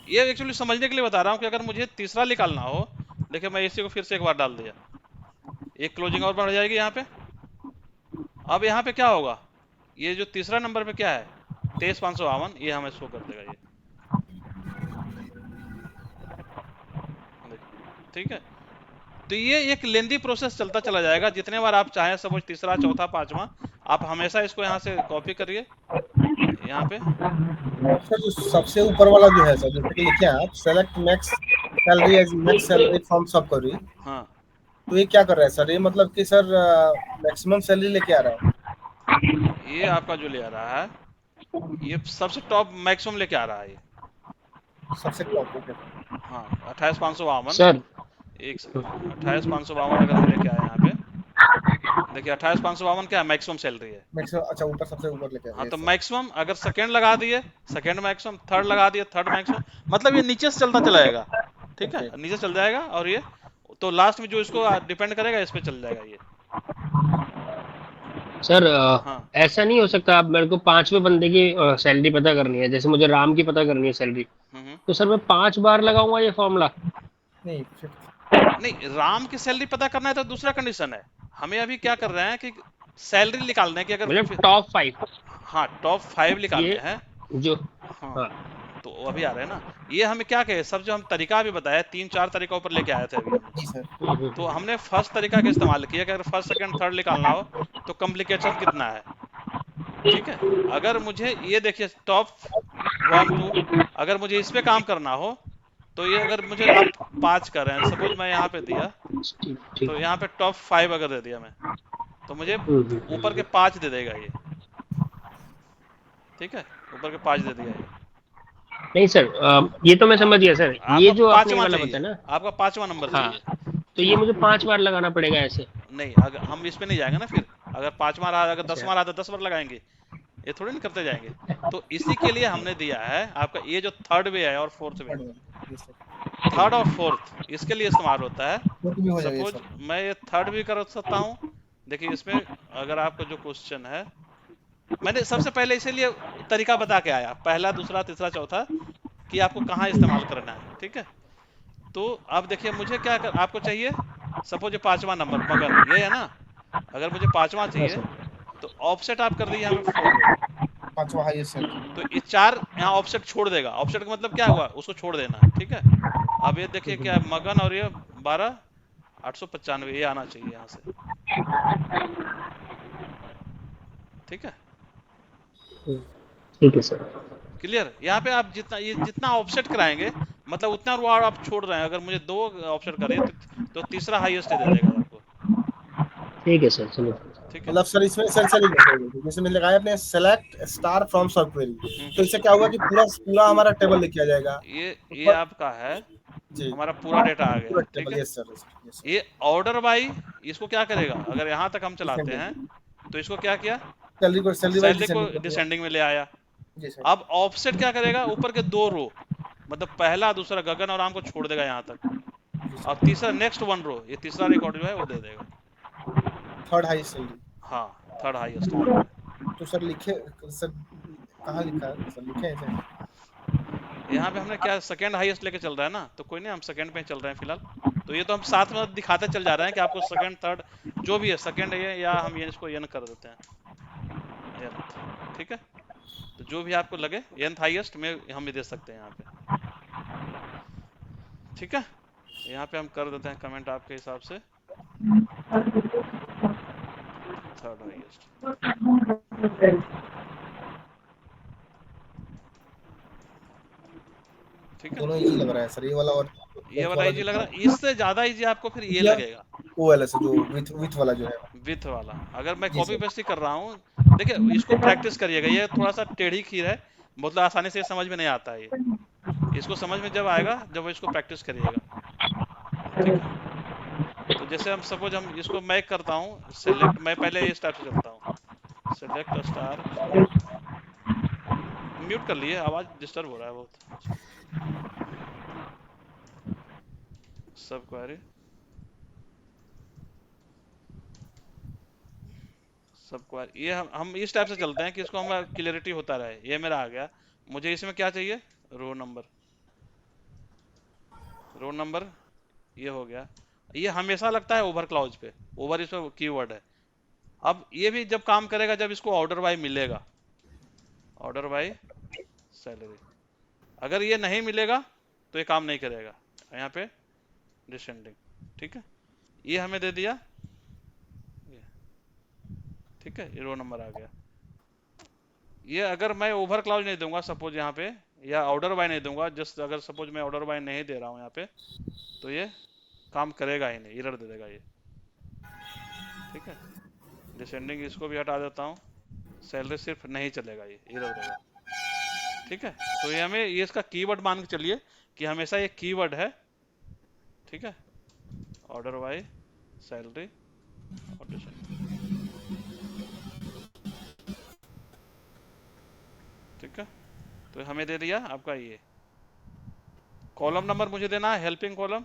ये एक्चुअली समझने के लिए बता रहा हूँ कि अगर मुझे तीसरा निकालना हो, देखिए मैं इसी को फिर से एक बार डाल दिया, एक क्लोजिंग और बढ़ जाएगी यहाँ पे। अब यहाँ पे क्या होगा, ये जो तीसरा नंबर पे क्या है 23,552, ये हमें शो कर देगा ये, ठीक है। तो ये एक लेंदी प्रोसेस चलता चला जाएगा, जितने बार आप चाहें, सपोज तीसरा चौथा पांचवा, आप हमेशा इसको यहाँ से कॉपी करिए यहाँ पे। सर जो सबसे ऊपर वाला जो है सर, जैसे कि लिखे हैं आप select max salary as max salary from sub query, हाँ तो ये क्या कर रहा है सर, ये मतलब कि सर मैक्सिमम सैलरी लेके आ रहा है। ये आपका जो ले आ रहा है, ये सबसे टॉप मैक्सिमम लेके आ रहा है ये, सबसे टॉप पे। हाँ 28,552, सर एक सेकंड, 28,552 अगर हम लेके आए यहाँ पे, देखिए 28,552 क्या मैक्सिमम सैलरी है। मैक्सिमम, अच्छा ऊपर सबसे ऊपर लेके आ हाँ रहा तो है। मैक्सिमम अगर सेकंड लगा दिए, सेकंड मैक्सिमम, थर्ड लगा दिए, थर्ड मैक्सिमम, मतलब ये नीचे से चलता चलाएगा, ठीक है, नीचे चल जाएगा, और ये तो लास्ट में जो इसको डिपेंड करेगा इस पे चल जाएगा ये। सर हाँ ऐसा नहीं हो सकता, आप मेरे को 5वें बंदे की सैलरी पता करनी है, जैसे मुझे राम की पता करनी है सैलरी, तो सर मैं 5 बार लगाऊंगा ये फॉर्मूला? नहीं नहीं, राम की सैलरी पता करना है तो दूसरा कंडीशन है, हमें अभी क्या कर रहे हैं कि सैलरी निकालना है कि अगर मतलब टॉप 5, हाँ टॉप 5 निकालने ये हैं। जो हाँ हाँ तो अभी आ रहे हैं ना, ये हमें क्या कहे, सब जो हम तरीका भी बताया 3-4 तरीका ऊपर लेके आए थे अभी हम, जी सर। तो हमने फर्स्ट तरीका का इस्तेमाल किया कि अगर फर्स्ट सेकंड थर्ड निकालना हो तो कॉम्प्लिकेशन कितना है, ठीक है। अगर मुझे ये देखिए टॉप 1 2, अगर मुझे इस पे काम करना हो तो ये, अगर मुझे आप 5 कर रहे हैं, सपोज मैं यहाँ पे दिया, ठीक तो यहाँ पे टॉप 5 अगर दे दिया मैं, तो मुझे ऊपर के 5 दे देगा ये, ठीक है, ऊपर के 5 दे दिया ये। नहीं सर, ये तो मैं समझ गया सर, ये आपका जो आपने पांचवा वाला चाहिए, बताया ना, आपका 5वां नंबर हाँ, चाहिए। तो ये मुझे 5 बार लगाना पड़ेगा ऐसे? नहीं, अगर हम इस पे नहीं जाएंगे ना, फिर अगर 5वां रहा, अगर 10वां रहा तो 10 बार लगाएंगे, ये थोड़ी नहीं करते जाएंगे। तो इसी के लिए हमने दिया है आपका ये जो थर्ड वे है और फोर्थ वे, थर्ड और फोर्थ, इसके लिए इस्तेमाल होता है। सपोज मैं ये थर्ड भी कर सकता हूँ। देखिए इसमें अगर आपको जो क्वेश्चन है, मैंने सबसे पहले इसीलिए तरीका बता के आया, पहला दूसरा तीसरा चौथा, कि आपको कहाँ इस्तेमाल करना है, ठीक है। तो अब देखिए मुझे क्या आपको चाहिए, सपोज ये 5वां नंबर मगन, ये है ना, अगर मुझे 5वां चाहिए तो ऑफसेट आप कर दीजिए यहाँ पे 4 में, 5वां हाईएस्ट सर। तो ये 4 यहाँ ऑफसेट छोड़ देगा। ऑफसेट का मतलब क्या हुआ, उसको छोड़ देना, ठीक है। अब ये देखिए क्या मगन, और ये 12,895, ये आना चाहिए यहाँ से, ठीक है। ठीक है सर। क्लियर, यहाँ पे आप जितना ऑफसेट कराएंगे मतलब उतना रो आप छोड़ रहे हैं। अगर मुझे 2 ऑफसेट करे तो तीसरा हाईएस्ट दे देगा आपको। ठीक है सर, चलो। ठीक है। मतलब सर इसमें सर चलिए जैसे मैंने लगाया अपने select star from sub query, तो इससे क्या होगा कि पूरा पूरा हमारा टेबल लिख किया जाएगा ये आपका है, जी हमारा पूरा डेटा आ गया, पूरा ठीक टेबल। है। यस सर, यस ये ऑर्डर बाई, इसको क्या करेगा, अगर यहाँ तक हम चलाते सर। हैं तो इसको क्या किया, सैलरी वाइज सैलरी को डिसेंडिंग कर दिया। डिसेंडिंग में ले आया। जी सर। अब ऑफसेट क्या करेगा, ऊपर के 2 रो, मतलब पहला दूसरा गगन और राम को छोड़ देगा यहाँ तक, जी और सर। तीसरा नेक्स्ट 1 रो, ये तीसरा रिकॉर्ड जो है वो दे देगा। Third highest salary. हाँ, थर्ड हाईएस्ट ले लेगा। तो सर लिखे सर कहाँ लिखा है सर, लिखे हैं सर? यहाँ पे हमने क्या सेकंड हाईएस्ट लेके चल रहा है ना, तो कोई नहीं, हम सेकंड पे चल रहे हैं फिलहाल। तो ये तो हम साथ में दिखाते चल जा रहे हैं कि आपको सेकंड थर्ड जो भी है, सेकंड है या हम ये इसको एन कर देते हैं, nth, ठीक है। तो जो भी आपको लगे nth हाईएस्ट में हम भी दे सकते हैं यहाँ पे, ठीक है। यहाँ पे हम कर देते हैं कमेंट आपके हिसाब से, थर्ड हाईएस्ट, ठीक है। दोनों इजी लग रहा है सर, ये वाला और ये वाला इजी जो लग रहा है, इससे ज्यादा इजी आपको फिर ये या लगेगा, वो वाला से जो विथ वाला जो है। विथ वाला। अगर मैं जी कॉपी सर। पेस्ट ही कर रहा हूँ, देखिए इसको प्रैक्टिस करिएगा, ये थोड़ा सा टेढ़ी खीर है, मतलब आसानी से समझ में नहीं आता है ये, इसको समझ में जब आएगा जब वो इसको प्रैक्टिस करिएगा, ठीक है। तो जैसे हम सपोज हम इसको मैं करता हूँ सेलेक्ट, मैं पहले इस टाइप से चलता हूँ, सेलेक्ट स्टार फ्रॉम, म्यूट कर लिए, आवाज डिस्टर्ब हो रहा है बहुत, सब क्वेरी, सब क्वेरी, ये हम इस टाइप से चलते हैं कि इसको हम क्लियरिटी होता रहे। ये मेरा आ गया, मुझे इसमें क्या चाहिए, रो नंबर, रो नंबर ये हो गया। ये हमेशा लगता है ओवर क्लाउज पे, ओवर इसमें कीवर्ड है। अब ये भी जब काम करेगा जब इसको ऑर्डर बाय मिलेगा, ऑर्डर बाय सैलरी, अगर ये नहीं मिलेगा तो ये काम नहीं करेगा, यहाँ पे डिसेंडिंग, ठीक है। ये हमें दे दिया, ठीक है, ये रो नंबर आ गया। ये अगर मैं ओवर क्लाउज नहीं दूंगा सपोज यहाँ पे, या ऑर्डर बाय नहीं दूंगा, जस्ट अगर सपोज मैं ऑर्डर बाय नहीं दे रहा हूँ यहाँ पे, तो ये काम करेगा ही नहीं, एरर दे देगा ये, ठीक है। डिसेंडिंग इसको भी हटा देता हूँ, सैलरी सिर्फ नहीं चलेगा, ये एरर देगा, ठीक है। तो ये हमें ये इसका कीवर्ड मान के चलिए कि हमेशा ये कीवर्ड है, ठीक है, ऑर्डर बाय सैलरी और डिसेंडिंग, ठीक है। तो हमें दे दिया आपका ये कॉलम नंबर, मुझे देना है हेल्पिंग कॉलम,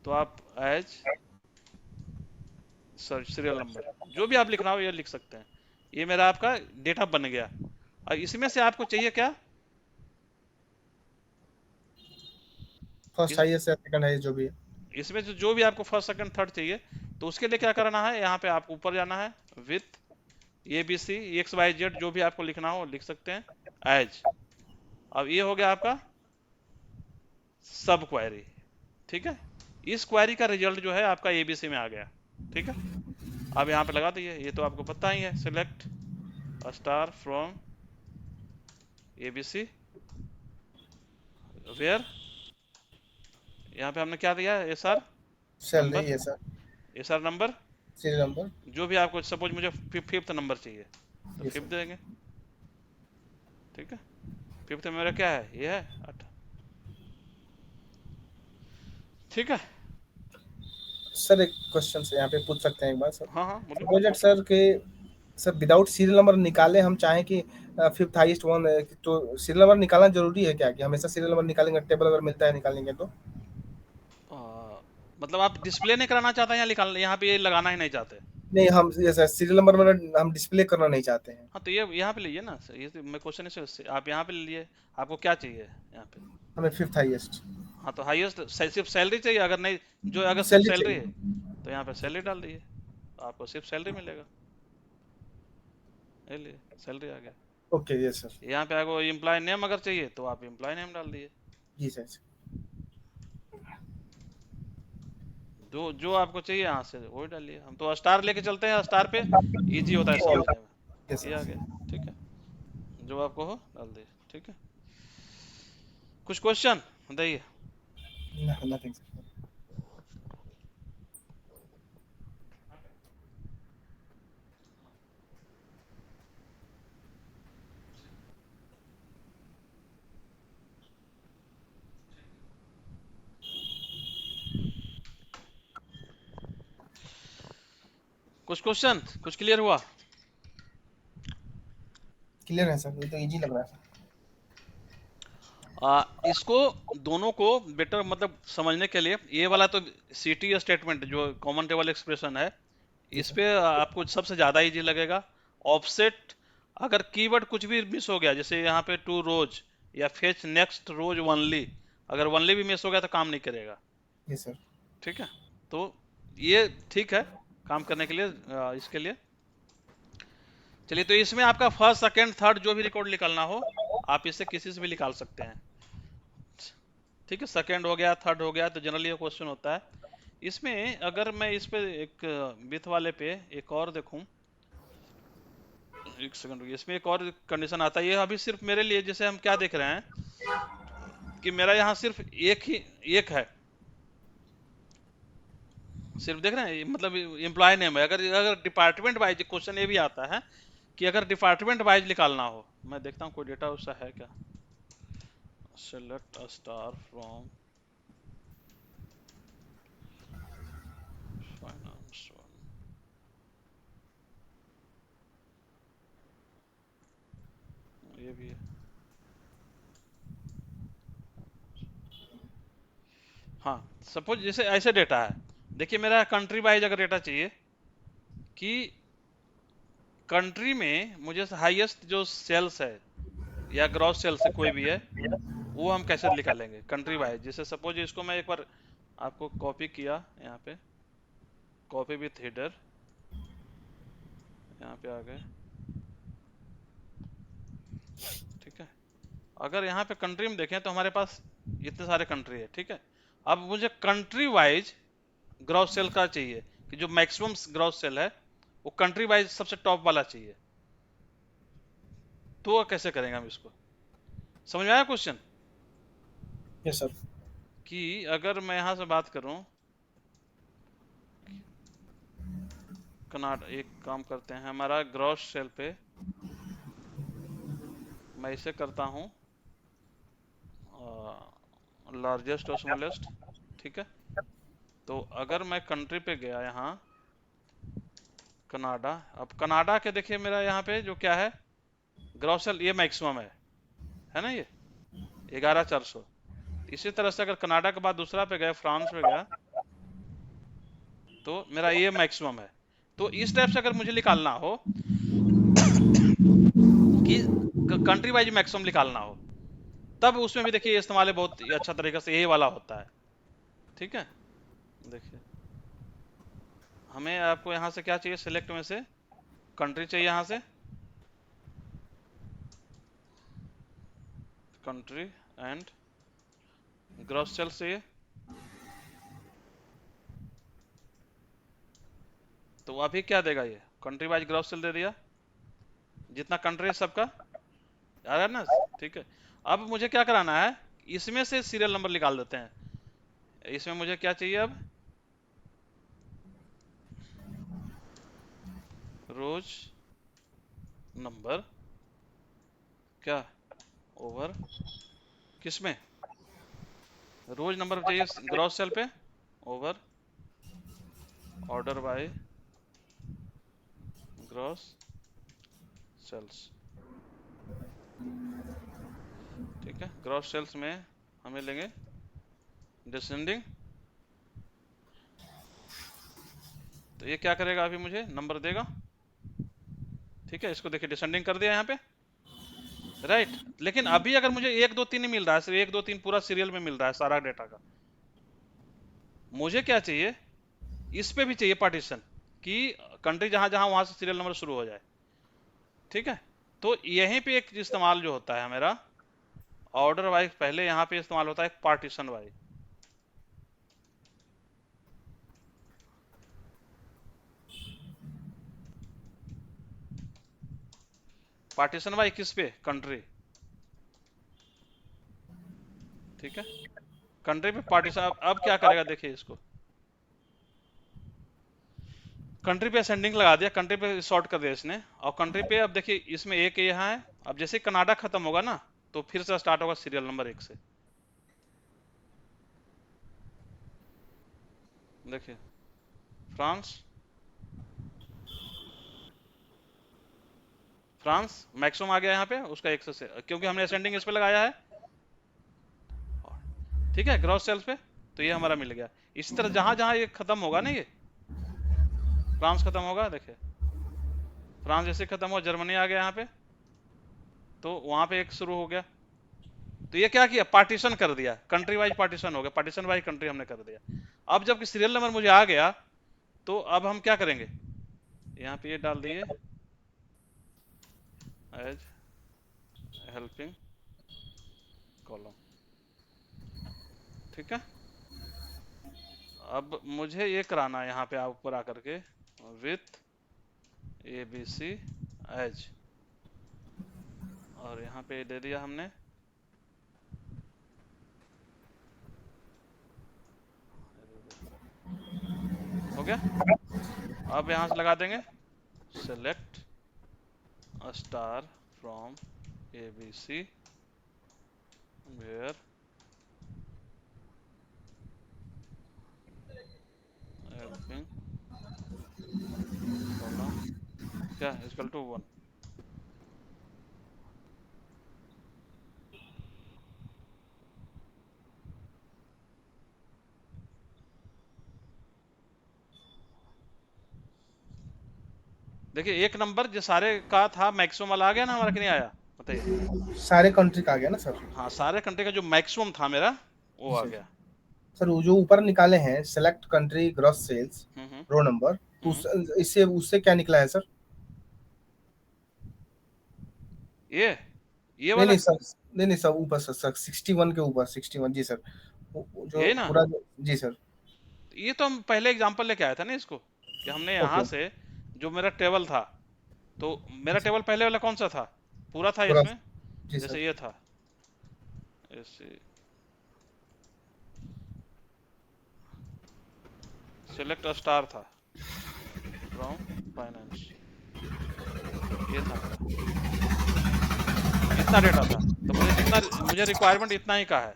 तो आप एज सीरियल नंबर जो भी आप लिखना हो ये लिख सकते हैं। ये मेरा आपका डेटा बन गया। और इसमें से आपको चाहिए क्या, फर्स्ट हाईएस्ट या सेकंड हाईएस्ट जो भी है, इसमें जो भी आपको फर्स्ट सेकंड थर्ड चाहिए, तो उसके लिए क्या करना है, यहाँ पे आपको ऊपर जाना है, विथ ABC XYZ जो भी आपको लिखना हो लिख सकते हैं, एज। अब ये हो गया आपका सब क्वेरी, ठीक है। इस क्वेरी का रिजल्ट जो है आपका ABC में आ गया, ठीक है। अब यहाँ पे लगा दीजिए, ये तो आपको पता ही है, select star from ABC where, यहाँ पे हमने क्या दिया, SR सैलरी नंबर, ये sir, SR number serial number. जो भी आपको, सपोज मुझे फिफ्थ नंबर चाहिए तो Yes, फिफ्थ देंगे, ठीक है। फिफ्थ में मेरा क्या है, ये है 8, ठीक है। सर एक क्वेश्चन से यहाँ पे पूछ सकते हैं एक बार सर? हाँ हाँ बोलो। प्रोजेक्ट सर के सर विदाउट सीरियल नंबर निकाले हम चाहें कि फिफ्थ हाईएस्ट वन, तो सीरियल नंबर निकालना जरूरी है क्या, कि हमेशा सीरियल नंबर निकालेंगे, टेबल अगर मिलता है निकालेंगे तो? मतलब आप डिस्प्ले नहीं कराना चाहते हैं या निकाल, यहाँ पे ये लगाना ही नहीं चाहते? नहीं, हम ये सर सीरियल नंबर में हम डिस्प्ले करना नहीं चाहते हैं। हाँ तो ये यहाँ पे लीजिए ना, ये तो मैं क्वेश्चन इससे आप यहाँ पे ले लिए, आपको क्या चाहिए यहाँ पे? हमें फिफ्थ हाईएस्ट। हाँ तो हाईएस्ट सिर्फ सैलरी चाहिए, अगर नहीं, जो अगर सिर्फ सैलरी सैलरी चाहिए। है तो यहाँ पे सैलरी डाल दीजिए, आपको सिर्फ सैलरी मिलेगा, ये लिए सैलरी आ गया। Okay yes sir. यहाँ पे आपको एम्प्लॉय नेम अगर चाहिए तो आप एम्प्लॉय नेम डाल दिए, जी सर। जो आपको चाहिए यहाँ से वही डालिए। हम तो स्टार लेके चलते हैं, स्टार पे इजी होता है समझने में, यस ये आ गया, ठीक है। जो आपको हो डाल दीजिए, ठीक है। कुछ क्वेश्चन बताइए? Nothing sir. कुछ क्वेश्चन, कुछ क्लियर हुआ? क्लियर है सर, ये तो इजी लग रहा है। इसको दोनों को बेटर मतलब समझने के लिए, ये वाला तो सीटी स्टेटमेंट जो कॉमन टेबल एक्सप्रेशन है, जी इस सर। पे आपको सबसे ज्यादा इजी लगेगा। ऑफसेट, अगर कीवर्ड कुछ भी मिस हो गया, जैसे यहाँ पे टू रोज या फेच नेक्स्ट रोज वनली, अगर वनली भी मिस हो गया तो काम नहीं करेगा। जी सर। ठीक है, तो ये ठीक है काम करने के लिए, इसके लिए। चलिए, तो इसमें आपका फर्स्ट सेकंड थर्ड जो भी रिकॉर्ड निकालना हो, आप इससे किसी से भी निकाल सकते हैं। ठीक है, सेकंड हो गया, थर्ड हो गया, तो जनरली ये क्वेश्चन होता है। इसमें अगर मैं इस पे एक विथ वाले पे एक और देखूं, एक सेकंड रुकिए, इसमें एक और कंडीशन आता है। ये अभी सिर्फ मेरे लिए, जैसे हम क्या देख रहे हैं कि मेरा यहाँ सिर्फ एक है, सिर्फ देख रहे हैं, मतलब एम्प्लॉय नेम है। अगर अगर डिपार्टमेंट वाइज क्वेश्चन ये भी आता है कि अगर डिपार्टमेंट वाइज निकालना हो, मैं देखता हूँ कोई डेटा उसका है क्या। Select a star from finance, ये भी है। हाँ, सपोज जैसे ऐसे डेटा है, देखिए मेरा कंट्री वाइज अगर डेटा चाहिए कि कंट्री में मुझे हाईएस्ट जो सेल्स है या ग्रॉस सेल्स है कोई भी है, वो हम कैसे निकालेंगे कंट्री वाइज। जैसे सपोज इसको मैं एक बार आपको कॉपी किया, यहाँ पे कॉपी विथ हेडर, यहाँ पे आ गए। ठीक है, अगर यहाँ पे कंट्री में देखें तो हमारे पास इतने सारे कंट्री है। ठीक है, अब मुझे कंट्री वाइज ग्रॉस सेल का चाहिए कि जो मैक्सिमम ग्रॉस सेल है वो कंट्री वाइज सबसे टॉप वाला चाहिए। तो कैसे करेंगे हम इसको, समझ में आया क्वेश्चन? Yes sir. कि अगर मैं यहां से बात करूं, कनाडा, एक काम करते हैं, हमारा ग्रॉस सेल पे मैं इसे करता हूं लार्जेस्ट और स्मॉलेस्ट। ठीक है, तो अगर मैं कंट्री पे गया यहाँ कनाडा, अब कनाडा के देखिए मेरा यहाँ पे जो क्या है ग्रॉस सेल, ये मैक्सिमम है ना, ये 11,400। इसी तरह से अगर कनाडा के बाद दूसरा पे गया, फ्रांस पे गया, तो मेरा ये मैक्सिमम है। तो इस टाइप से अगर मुझे निकालना हो कि कंट्री वाइज मैक्सिमम निकालना हो, तब उसमें भी देखिए इस्तेमाल बहुत अच्छा तरीके से यही वाला होता है। ठीक है, देखिए हमें आपको यहाँ से क्या चाहिए, सिलेक्ट में से कंट्री चाहिए, यहाँ से कंट्री एंड ग्रॉस सेल चाहिए। तो अभी क्या देगा, ये कंट्री वाइज ग्रॉस सेल दे दिया, जितना कंट्री है सबका आ रहा है ना। ठीक है, अब मुझे क्या कराना है, इसमें से सीरियल नंबर निकाल देते हैं। इसमें मुझे क्या चाहिए अब, रोज नंबर क्या ओवर, किसमें रोज नंबर चाहिए, ग्रॉस सेल पे over order by gross sales. ठीक है, ग्रॉस सेल्स में हमें लेंगे डिसेंडिंग। तो ये क्या करेगा, अभी मुझे नंबर देगा। ठीक है, इसको देखिए डिसेंडिंग कर दिया यहाँ पे, राइट। लेकिन अभी अगर मुझे 1 2 3 नहीं मिल रहा है, सिर्फ 1 2 3 पूरा सीरियल में मिल रहा है सारा डेटा का, मुझे क्या चाहिए, इस पे भी चाहिए पार्टीशन कि कंट्री जहां जहां वहां से सीरियल नंबर शुरू हो जाए। ठीक है, तो यहीं पे एक इस्तेमाल जो होता है मेरा ऑर्डर वाइज, पहले यहाँ पे इस्तेमाल होता है पार्टीशन वाइज। पार्टीशन वाइज किस पे, कंट्री। ठीक है, कंट्री पे पार्टीशन। अब क्या करेगा, देखिए इसको कंट्री पे असेंडिंग लगा दिया, कंट्री पे सॉर्ट कर दिया इसने, और कंट्री पे अब देखिए इसमें एक यहाँ है। अब जैसे कनाडा खत्म होगा ना, तो फिर से स्टार्ट होगा सीरियल नंबर 1 से। देखिए फ्रांस, फ्रांस मैक्सिमम आ गया यहाँ पे उसका 100 से, क्योंकि हमने असेंडिंग इस पे लगाया है, ठीक है, ग्रॉस सेल्स पे, तो ये हमारा मिल गया। इसी तरह जहां जहां ये खत्म होगा ना, ये फ्रांस खत्म होगा, देखिए फ्रांस जैसे खत्म हुआ जर्मनी आ गया यहाँ पे, तो वहां पे एक शुरू हो गया। तो ये क्या किया, पार्टीशन कर दिया, कंट्री वाइज पार्टीशन हो गया, पार्टीशन वाइज कंट्री हमने कर दिया। अब जबकि सीरियल नंबर मुझे आ गया, तो अब हम क्या करेंगे, यहाँ पे ये डाल दिए एज हेल्पिंग कॉलम, ठीक है। अब मुझे ये कराना है यहाँ पे आप ऊपर आकर के विथ ABC एज, और यहाँ पे दे दिया हमने हो गया। अब यहाँ से लगा देंगे select a star from ABC where helping column क्या इक्वल टू 1। देखिए एक नंबर जो सारे का था मैक्सिमम वाला आ गया ना हमारा, कि नहीं आया बताइए। सारे कंट्री का आ गया ना सर? हाँ सारे कंट्री का जो मैक्सिमम था मेरा वो आ गया। सर वो जो ऊपर निकाले हैं select country gross sales row number, इससे उससे क्या निकला है सर? ये नहीं वाला नहीं सर, नहीं सर, ऊपर सर 61 के ऊपर 61, जी सर, जो ये ना पूरा, जी सर। ये तो हम पहले एग्जांपल लेके आया था ना इसको, कि हमने यहाँ से जो मेरा टेबल था, तो मेरा टेबल पहले वाला कौन सा था, पूरा था इसमें, जैसे ये था ऐसे सेलेक्ट स्टार था फ्रॉम फाइनेंस, ये था मेरा, इतना डेटा था। तो मुझे रिक्वायरमेंट इतना ही का है,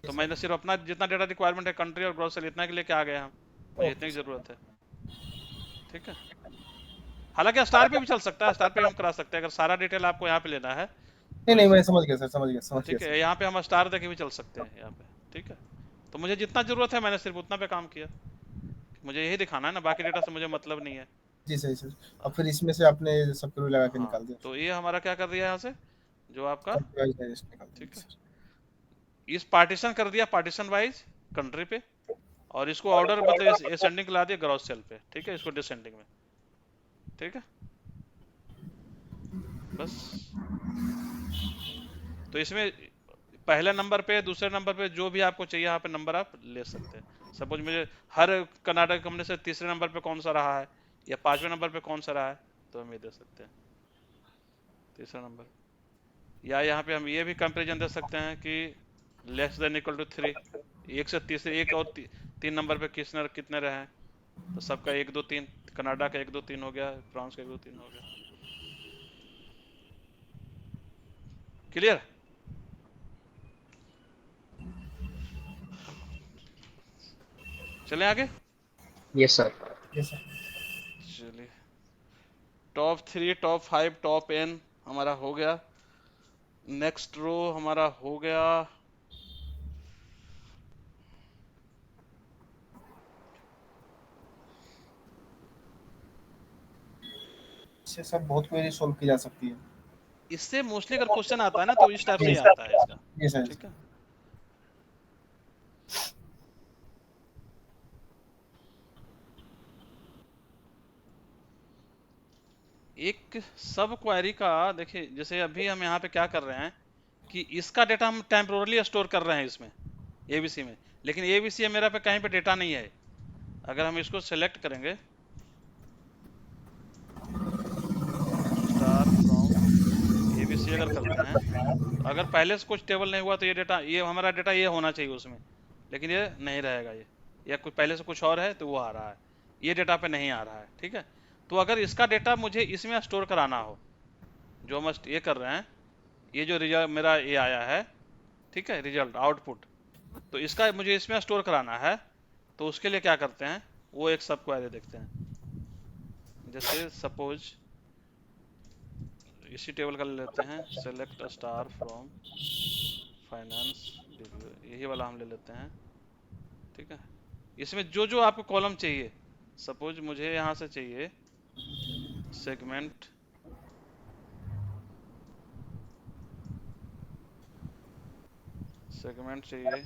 तो मैंने सिर्फ अपना जितना डेटा रिक्वायरमेंट है कंट्री और ग्रॉस सेल इतना के लेके आ गए हम, मुझे इतनी की जरूरत है, ठीक है। हालांकि स्टार पे भी चल सकता है, स्टार पे हम करा सकते हैं अगर सारा डिटेल आपको यहाँ पे लेना है। नहीं मैं समझ गया सर, समझ गया ठीक है, यहाँ पे हम स्टार देके भी चल सकते हैं यहाँ पे, ठीक है। तो मुझे जितना जरूरत है मैंने सिर्फ उतना पे काम किया, मुझे यही दिखाना है ना, बाकी डेटा से मुझे मतलब नहीं है। जी सही सर। अब फिर इसमें से आपने सब कुछ लगा के निकाल दिया, तो ये हमारा क्या कर दिया यहाँ से, जो आपका, ठीक है, इस पार्टीशन कर दिया, पार्टीशन वाइज कंट्री पे, और इसको ऑर्डर मतलब असेंडिंग ला दिया ग्रॉस सेल पे, ठीक है, इसको डिसेंडिंग में, ठीक है बस। तो इसमें पहले नंबर पे दूसरे नंबर पे जो भी आपको चाहिए यहाँ पे नंबर आप ले सकते हैं। सपोज मुझे हर कर्नाटक कंपनी से तीसरे नंबर पे कौन सा रहा है या 5वें नंबर पे कौन सा रहा है, तो हम ये दे सकते हैं तीसरा नंबर, या यहाँ पे हम ये भी कंपेरिजन दे सकते हैं कि लेस देन इक्वल टू 3, एक से तीसरे एक और 3 नंबर पे कितने रहे हैं, तो सबका 1 2 3, कनाडा का 1 2 3 हो गया, फ्रांस का 1 2 3 हो गया। क्लियर? चले आगे। Yes sir. चलिए टॉप 3 टॉप 5 टॉप n हमारा हो गया। नेक्स्ट रो हमारा हो गया, इससे सब बहुत क्वेरी सॉल्व की जा सकती है। इससे मोस्टली अगर क्वेश्चन आता है ना तो इस टाइप से ही आता है इसका, ये सर, ठीक है। एक सब क्वेरी का देखिए, जैसे अभी हम यहाँ पे क्या कर रहे हैं कि इसका डेटा हम टेम्पोरली स्टोर कर रहे हैं इसमें ABC में, लेकिन ABC मेरा पे कहीं पे डेटा नहीं है। अगर हम इसको सेलेक्ट करेंगे स्टार फ्रॉम ABC अगर करते हैं, अगर पहले से कुछ टेबल नहीं हुआ तो ये डेटा, ये हमारा डेटा ये होना चाहिए उसमें, लेकिन ये नहीं रहेगा, ये या कुछ पहले से कुछ और है तो वो आ रहा है, ये डेटा पे नहीं आ रहा है, ठीक है। तो अगर इसका डेटा मुझे इसमें स्टोर कराना हो, जो हम ये कर रहे हैं, ये जो रिजल्ट मेरा ये आया है, ठीक है, रिजल्ट आउटपुट, तो इसका मुझे इसमें स्टोर कराना है, तो उसके लिए क्या करते हैं, वो एक सब क्वेरी देखते हैं। जैसे सपोज तो इसी टेबल का ले लेते हैं, select star from finance review, यही वाला हम ले लेते हैं। ठीक है, इसमें जो जो आपको कॉलम चाहिए, सपोज मुझे यहाँ से चाहिए सेगमेंट, सेगमेंट चाहिए,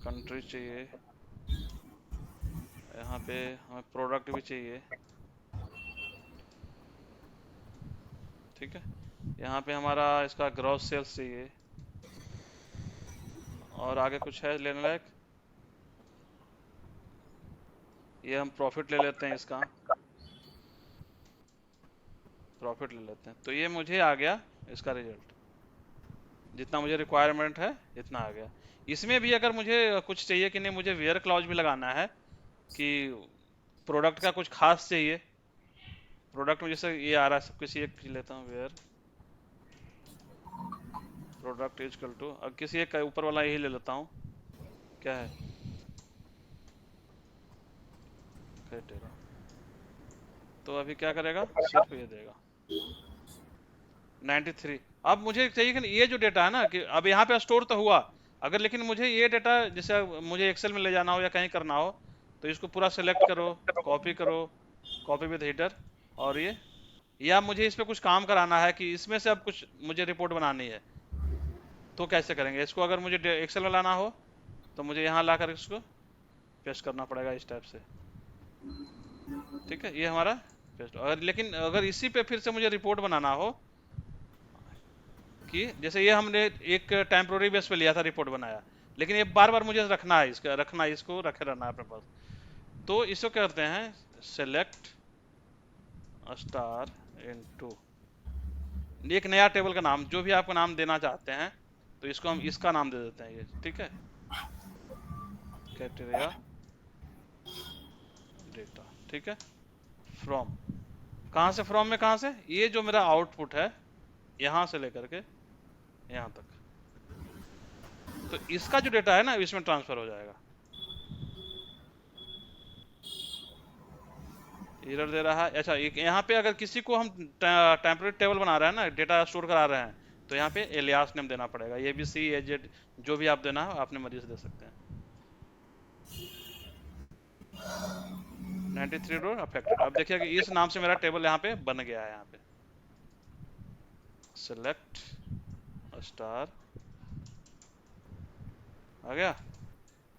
कंट्री चाहिए, यहाँ पे हमें प्रोडक्ट भी चाहिए। ठीक है, यहाँ पे हमारा इसका ग्रॉस सेल्स चाहिए, और आगे कुछ है लेने लायक? ये हम प्रॉफिट ले लेते हैं, इसका प्रॉफिट ले लेते हैं। तो ये मुझे आ गया इसका रिजल्ट, जितना मुझे रिक्वायरमेंट है इतना आ गया। इसमें भी अगर मुझे कुछ चाहिए कि नहीं, मुझे वेयर क्लॉज भी लगाना है कि प्रोडक्ट का कुछ खास चाहिए। प्रोडक्ट में जैसे ये आ रहा है, सब किसी एक लेता हूँ, where product is equal to, अब किसी एक का ऊपर वाला यही ले लेता हूँ, क्या है क्राइटेरिया। तो अभी क्या करेगा, सिर्फ ये देगा 93। अब मुझे चाहिए कि ये जो डेटा है ना, कि अब यहाँ पे स्टोर तो हुआ, अगर लेकिन मुझे ये डेटा जैसे मुझे एक्सेल में ले जाना हो या कहीं करना हो, तो इसको पूरा सेलेक्ट करो, करो, कॉपी विद हेडर, और ये, या मुझे इस पे कुछ काम कराना है कि इसमें से अब कुछ मुझे रिपोर्ट बनानी है, तो कैसे करेंगे इसको? अगर मुझे एक्सेल में लाना हो तो मुझे यहाँ लाकर इसको पेस्ट करना पड़ेगा इस टाइप से। ठीक है, ये हमारा पेस्ट। और लेकिन अगर इसी पे फिर से मुझे रिपोर्ट बनाना हो, कि जैसे ये हमने एक टेम्पोररी बेस पे लिया था, रिपोर्ट बनाया, लेकिन ये बार बार मुझे रखना है, इसको रखे रहना है अपने पास, तो इसको क्या करते हैं, सेलेक्ट स्टार इनटू, एक नया टेबल का नाम, जो भी आपको नाम देना चाहते हैं, तो इसको हम इसका नाम दे देते हैं ये। ठीक है, क्राइटेरिया डेटा। ठीक है, फ्रॉम, कहाँ से फ्रॉम में, कहाँ से, ये जो मेरा आउटपुट है यहाँ से लेकर के यहाँ तक, तो इसका जो डेटा है ना इसमें ट्रांसफर हो जाएगा। एरर दे रहा है, अच्छा यहाँ पे अगर किसी को हम टेम्परेरी टेबल बना रहे हैं ना, डेटा स्टोर करा रहे हैं, तो यहाँ पे एलियास नेम देना पड़ेगा, ABC AZ, जो भी आप देना है आपने मर्जी से दे सकते हैं। 93 रो अफेक्टेड। अब देखिए कि इस नाम से मेरा टेबल यहाँ पे बन गया है। यहाँ पे सेलेक्ट स्टार आ गया,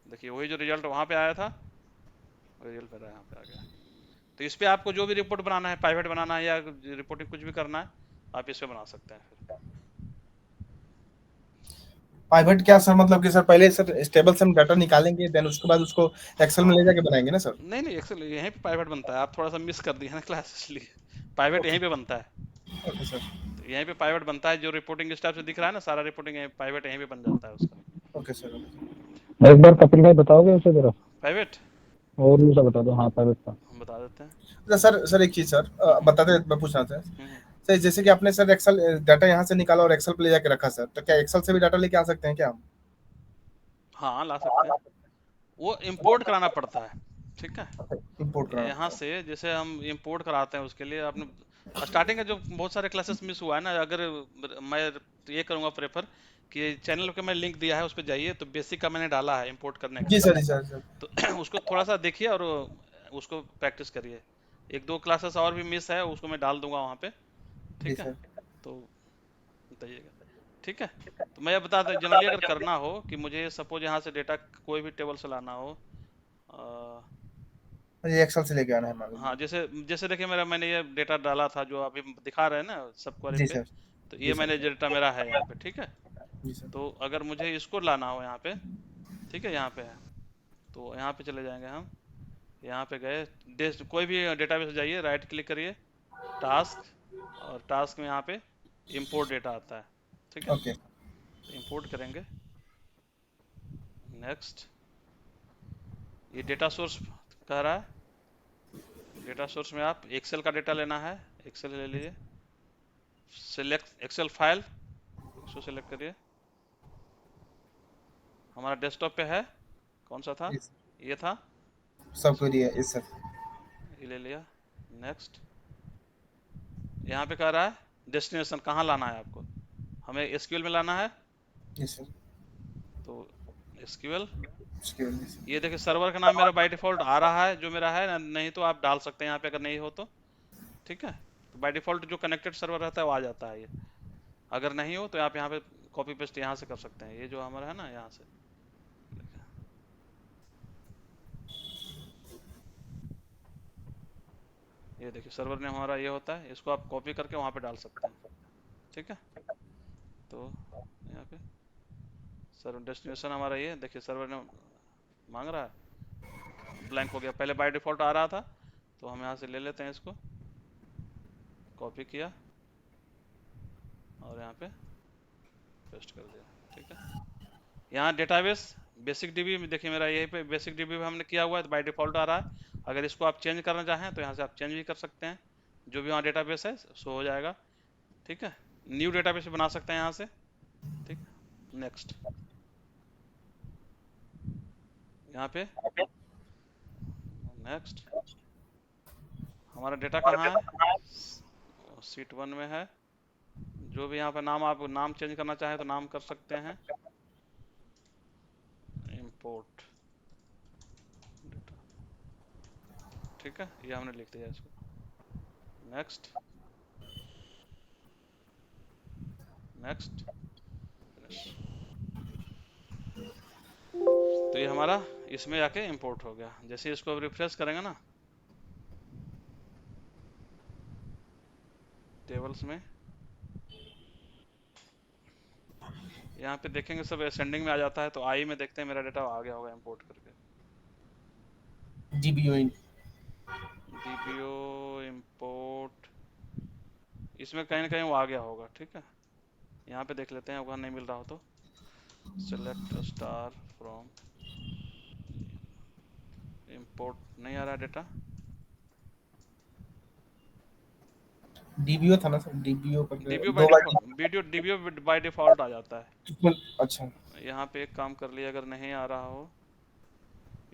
देखिए वही जो रिजल्ट वहाँ पे आया था, वही रिजल्ट मेरा यहाँ पे आ गया। तो इस पे आपको जो भी रिपोर्ट बनाना है, पाइवेट बनाना है या रिपोर्टिंग कुछ भी करना है, आप इस पे बना सकते हैं। फिर पाइवट क्या सर, मतलब कि सर पहले सर इस टेबल से हम डाटा निकालेंगे, देन उसके बाद उसको एक्सेल में ले जाके बनाएंगे ना सर? नहीं नहीं, एक्सेल यहीं पे पाइवेट बनता है, आप थोड़ा सा मिस कर दिए ना क्लास, इसलिए पाइवेट यहीं पे बनता है। ओके सर, तो यहीं पे पाइवेट बनता है, जो रिपोर्टिंग इस टाइप से दिख रहा है ना, सारा रिपोर्टिंग पाइवेट यहीं पे बन जाता है उसका। Okay sir. एक बार कपिल भाई बताओगे उसे जरा, पाइवेट और दूसरा बता दो। हाँ प्राइवेट का हम बता देते हैं। अच्छा सर एक चीज सर, बताते, मैं पूछना था सर, जैसे कि आपने सर एक्सेल डाटा यहाँ से निकाला और एक्सेल पे ले जाके रखा सर, तो क्या एक्सेल से भी डाटा लेके आ सकते हैं क्या हम? हाँ ला सकते हैं, वो इंपोर्ट कराना पड़ता है। ठीक है, इंपोर्ट कराना यहाँ से जैसे हम इंपोर्ट कराते हैं, उसके लिए आपने स्टार्टिंग का जो बहुत सारे क्लासेस मिस हुआ है ना, अगर मैं ये करूँगा प्रेफर कि चैनल पे मैं लिंक दिया है उस पर जाइए, तो बेसिक का मैंने डाला है इंपोर्ट करने का। जी सर, जी सर। तो उसको थोड़ा सा देखिए और उसको प्रैक्टिस करिए। एक दो क्लासेस और भी मिस है, उसको मैं डाल दूंगा वहाँ पे। ठीक है, तो बताइएगा। ठीक है, तो मैं बता दूं, जनरली अगर करना हो कि मुझे सपोज यहाँ से डेटा कोई भी टेबल से लाना हो, ये एक्सेल से लेके आना है मान लीजिए। हाँ, जैसे जैसे देखिए मैंने ये डेटा डाला था जो अभी दिखा रहे हैं ना सब क्वेरी जी पे, सर। तो ये मैंने डेटा मेरा है यहाँ पे। ठीक है, जी सर। तो अगर मुझे इसको लाना हो यहाँ पे, ठीक है, यहाँ पे है, तो यहाँ पे चले जाएंगे हम, यहाँ पे गए, कोई भी डेटाबेस जाइए, राइट क्लिक करिए, टास्क, और टास्क में यहाँ पे इंपोर्ट डेटा आता है। ठीक है, ओके, इंपोर्ट करेंगे, नेक्स्ट। ये डेटा सोर्स कह रहा है, डेटा सोर्स में आप एक्सेल का डेटा लेना है, एक्सेल ले लीजिए, सिलेक्ट एक्सेल फाइल, इसको सिलेक्ट करिए। हमारा डेस्कटॉप पे है, कौन सा था, ये था, सब क्वेरी है इस सर। ये ले लिया, नेक्स्ट। यहाँ पे कह रहा है डेस्टिनेशन कहाँ लाना है आपको, हमें एसक्यूएल में लाना है। Yes sir. तो एसक्यूएल, SQL ये देखिए सर्वर का नाम मेरा बाय डिफॉल्ट आ रहा है जो मेरा है, नहीं तो आप डाल सकते हैं यहाँ पे अगर नहीं हो तो, ठीक है। तो बाय डिफॉल्ट जो कनेक्टेड सर्वर रहता है वो आ जाता है ये, अगर नहीं हो तो आप यहाँ पे कॉपी पेस्ट यहाँ से कर सकते हैं, ये जो हमारा है ना यहाँ से, ये देखिए सर्वर नेम हमारा ये होता है, इसको आप कॉपी करके वहाँ पे डाल सकते हैं, ठीक है। तो यहाँ पे सर्वर डेस्टिनेशन हमारा ये देखिए सर्वर नेम मांग रहा है, ब्लैंक हो गया, पहले बाय डिफॉल्ट आ रहा था, तो हम यहाँ से ले लेते हैं इसको, कॉपी किया और यहाँ पे पेस्ट कर दिया, ठीक है। यहाँ डेटाबेस बेसिक डीबी में देखिए मेरा यही पे बेसिक डीबी में हमने किया हुआ है, तो बाय डिफॉल्ट आ रहा है। अगर इसको आप चेंज करना चाहें तो यहाँ से आप चेंज भी कर सकते हैं, जो भी वहाँ डेटाबेस है शो हो जाएगा, ठीक है। न्यू डेटाबेस बना सकते हैं यहाँ से, ठीक। नेक्स्ट, यहाँ पे नेक्स्ट, हमारा डेटा कहाँ है, सीट 1 में है। जो भी यहाँ पे नाम, आप नाम चेंज करना चाहें तो नाम कर सकते हैं, इंपोर्ट डेटा, ठीक है, ये हमने लिख दिया इसको। नेक्स्ट नेक्स्ट, तो ये हमारा इसमें जाके इंपोर्ट हो गया। जैसे इसको अब रिफ्रेश करेंगे ना टेबल्स में, यहाँ पे देखेंगे सब असेंडिंग में आ जाता है, तो आई में देखते हैं मेरा डेटा आ गया होगा इंपोर्ट करके, DBO इंपोर्ट, इसमें कहीं ना कहीं वो आ गया होगा, ठीक है। यहाँ पे देख लेते हैं, अगर नहीं मिल रहा हो तो सेलेक्ट स्टार फ्रॉम, इंपोर्ट नहीं आ रहा डेटा, DBO था ना सर, DBO करके डीबीओ बाय डिफॉल्ट आ जाता है। अच्छा, यहाँ पे एक काम कर लिया, अगर नहीं आ रहा हो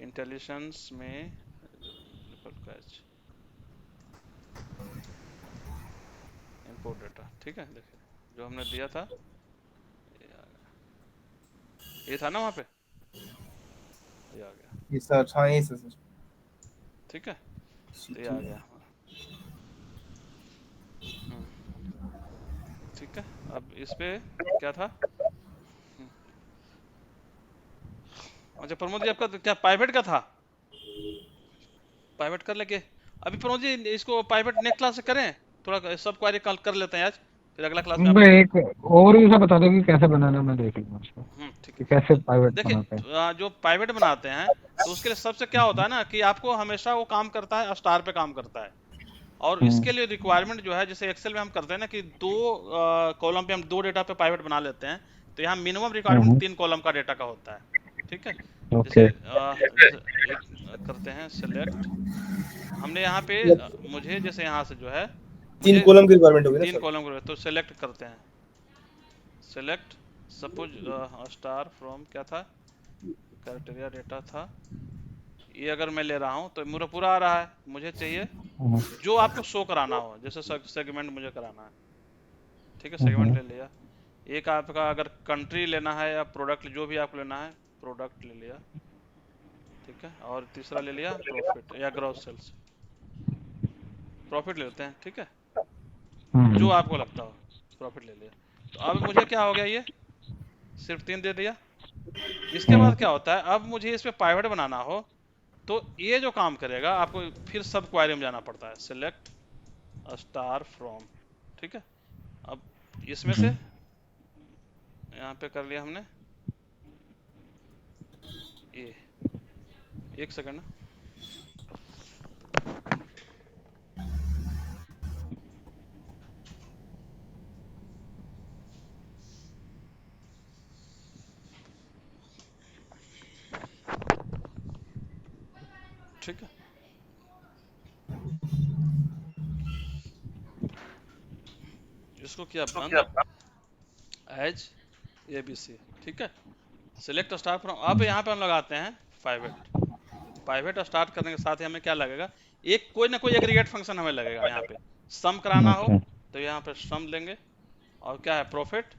इंटेलिजेंस में इंपोर्ट डेटा, ठीक है। देखिए जो हमने दिया था ये था ना वहाँ पे, ये आ गया, ये सर, हाँ ये सर, ठीक है, तो ये आ गया, ठीक है। अब इस पे क्या था, अच्छा प्रमोद जी आपका तो क्या प्राइवेट का था, प्राइवेट कर लेके अभी प्रमोद जी इसको प्राइवेट नेक्स्ट क्लास से करें, थोड़ा सब क्वेरी कर लेते हैं आज, फिर अगला क्लास में मैं एक और भी बता दो कि कैसे बनाना, मैं देख लूंगा उसको ठीक कि है। कैसे प्राइवेट बनाते हैं। देखिए जो प्राइवेट बनाते हैं तो उसके लिए सबसे क्या होता है ना कि आपको हमेशा वो काम करता है स्टार पे काम करता है, और इसके लिए रिक्वायरमेंट जो है, जैसे एक्सेल में हम करते हैं ना कि 2 कॉलम पे हम 2 डेटा पे प्राइवेट बना लेते हैं, तो यहाँ मिनिमम रिक्वायरमेंट 3 कॉलम का डेटा का होता है, ठीक है। जैसे एक करते हैं सेलेक्ट, हमने यहाँ पे मुझे जैसे यहाँ से जो है 3 कॉलम की रिक्वायरमेंट होगी ना 3 सर? कॉलम तो सेलेक्ट करते हैं, सेलेक्ट सपोज स्टार फ्रॉम क्या था, क्राइटेरिया डेटा था, ये अगर मैं ले रहा हूँ तो मेरा पूरा आ रहा है, मुझे चाहिए जो आपको शो कराना हो, जैसे सेगमेंट मुझे कराना है, ठीक है, सेगमेंट ले लिया। एक आपका अगर कंट्री लेना है या प्रोडक्ट, जो भी आपको लेना है, प्रोडक्ट ले लिया, ठीक है, और तीसरा ले लिया प्रॉफिट या ग्रॉस सेल्स, प्रॉफिट ले लेते हैं, ठीक है, जो आपको लगता हो प्रॉफिट ले लिया। तो अब मुझे क्या हो गया, ये सिर्फ 3 दे दिया। इसके बाद क्या होता है, अब मुझे इस पे प्राइवेट बनाना हो तो ये जो काम करेगा, आपको फिर सब क्वेरी में जाना पड़ता है, सिलेक्ट स्टार फ्रॉम, ठीक है। अब इसमें से यहाँ पे कर लिया हमने ये, एक सेकंड ना, ठीक है। इसको किया बंद एज ABC, ठीक है। सिलेक्ट स्टार फ्रॉम, अब यहाँ पे हम लगाते हैं प्राइवेट स्टार्ट करने के साथ ही हमें क्या लगेगा, एक कोई ना कोई एग्रीगेट फंक्शन हमें लगेगा, यहाँ पे सम कराना हो तो यहाँ पे सम लेंगे और क्या है प्रॉफिट,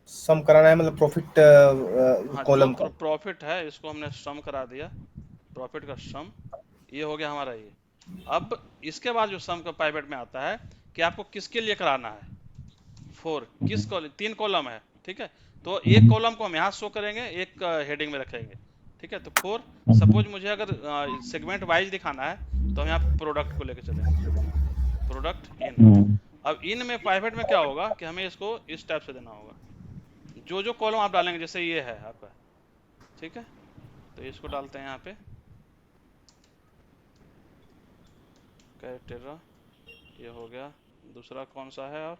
सम कराना है मतलब प्रॉफिट हाँ जो कॉलम का। प्रॉफिट है इसको हमने सम करा दिया, प्रॉफिट का सम, ये हो गया हमारा ये। अब इसके बाद जो सम का पाइवेट में आता है कि आपको किसके लिए कराना है, फोर किस कॉलम, 3 कॉलम है, ठीक है। तो एक कॉलम को हम यहाँ शो करेंगे, एक हेडिंग में रखेंगे, ठीक है। तो फोर, सपोज मुझे अगर सेगमेंट वाइज दिखाना है तो हम यहाँ प्रोडक्ट को लेके चलेंगे, प्रोडक्ट इन। अब इन में प्राइवेट में क्या होगा कि हमें इसको इस टाइप से देना होगा, जो जो कॉलम आप डालेंगे, जैसे ये है आपका, ठीक है। तो इसको डालते हैं यहाँ पे कैरेक्टेरा, ये हो गया। दूसरा कौन सा है और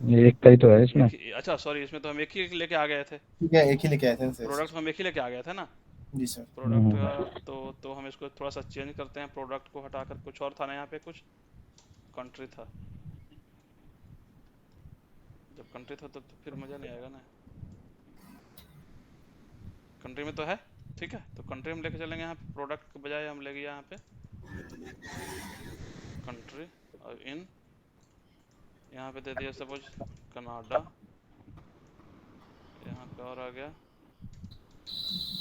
ये एक का ही तो है इसमें। अच्छा सॉरी, इसमें तो हम एक ही लेके आ गए थे, ठीक है, एक ही लेके आए थे सर। प्रोडक्ट हम एक ही लेके आ गए थे ना। जी सर। प्रोडक्ट का तो हम इसको थोड़ा सा चेंज करते हैं, प्रोडक्ट को हटाकर कुछ और था ना, यहाँ पे कुछ कंट्री था। जब कंट्री था तो फिर मजा नहीं आएगा ना, कंट्री में तो है, ठीक है। तो कंट्री हम लेके चलेंगे यहाँ पे, प्रोडक्ट के बजाय हम लेंगे यहाँ पे कंट्री, और इन यहाँ पे दे दिया सपोज कनाडा, यहाँ पे और आ गया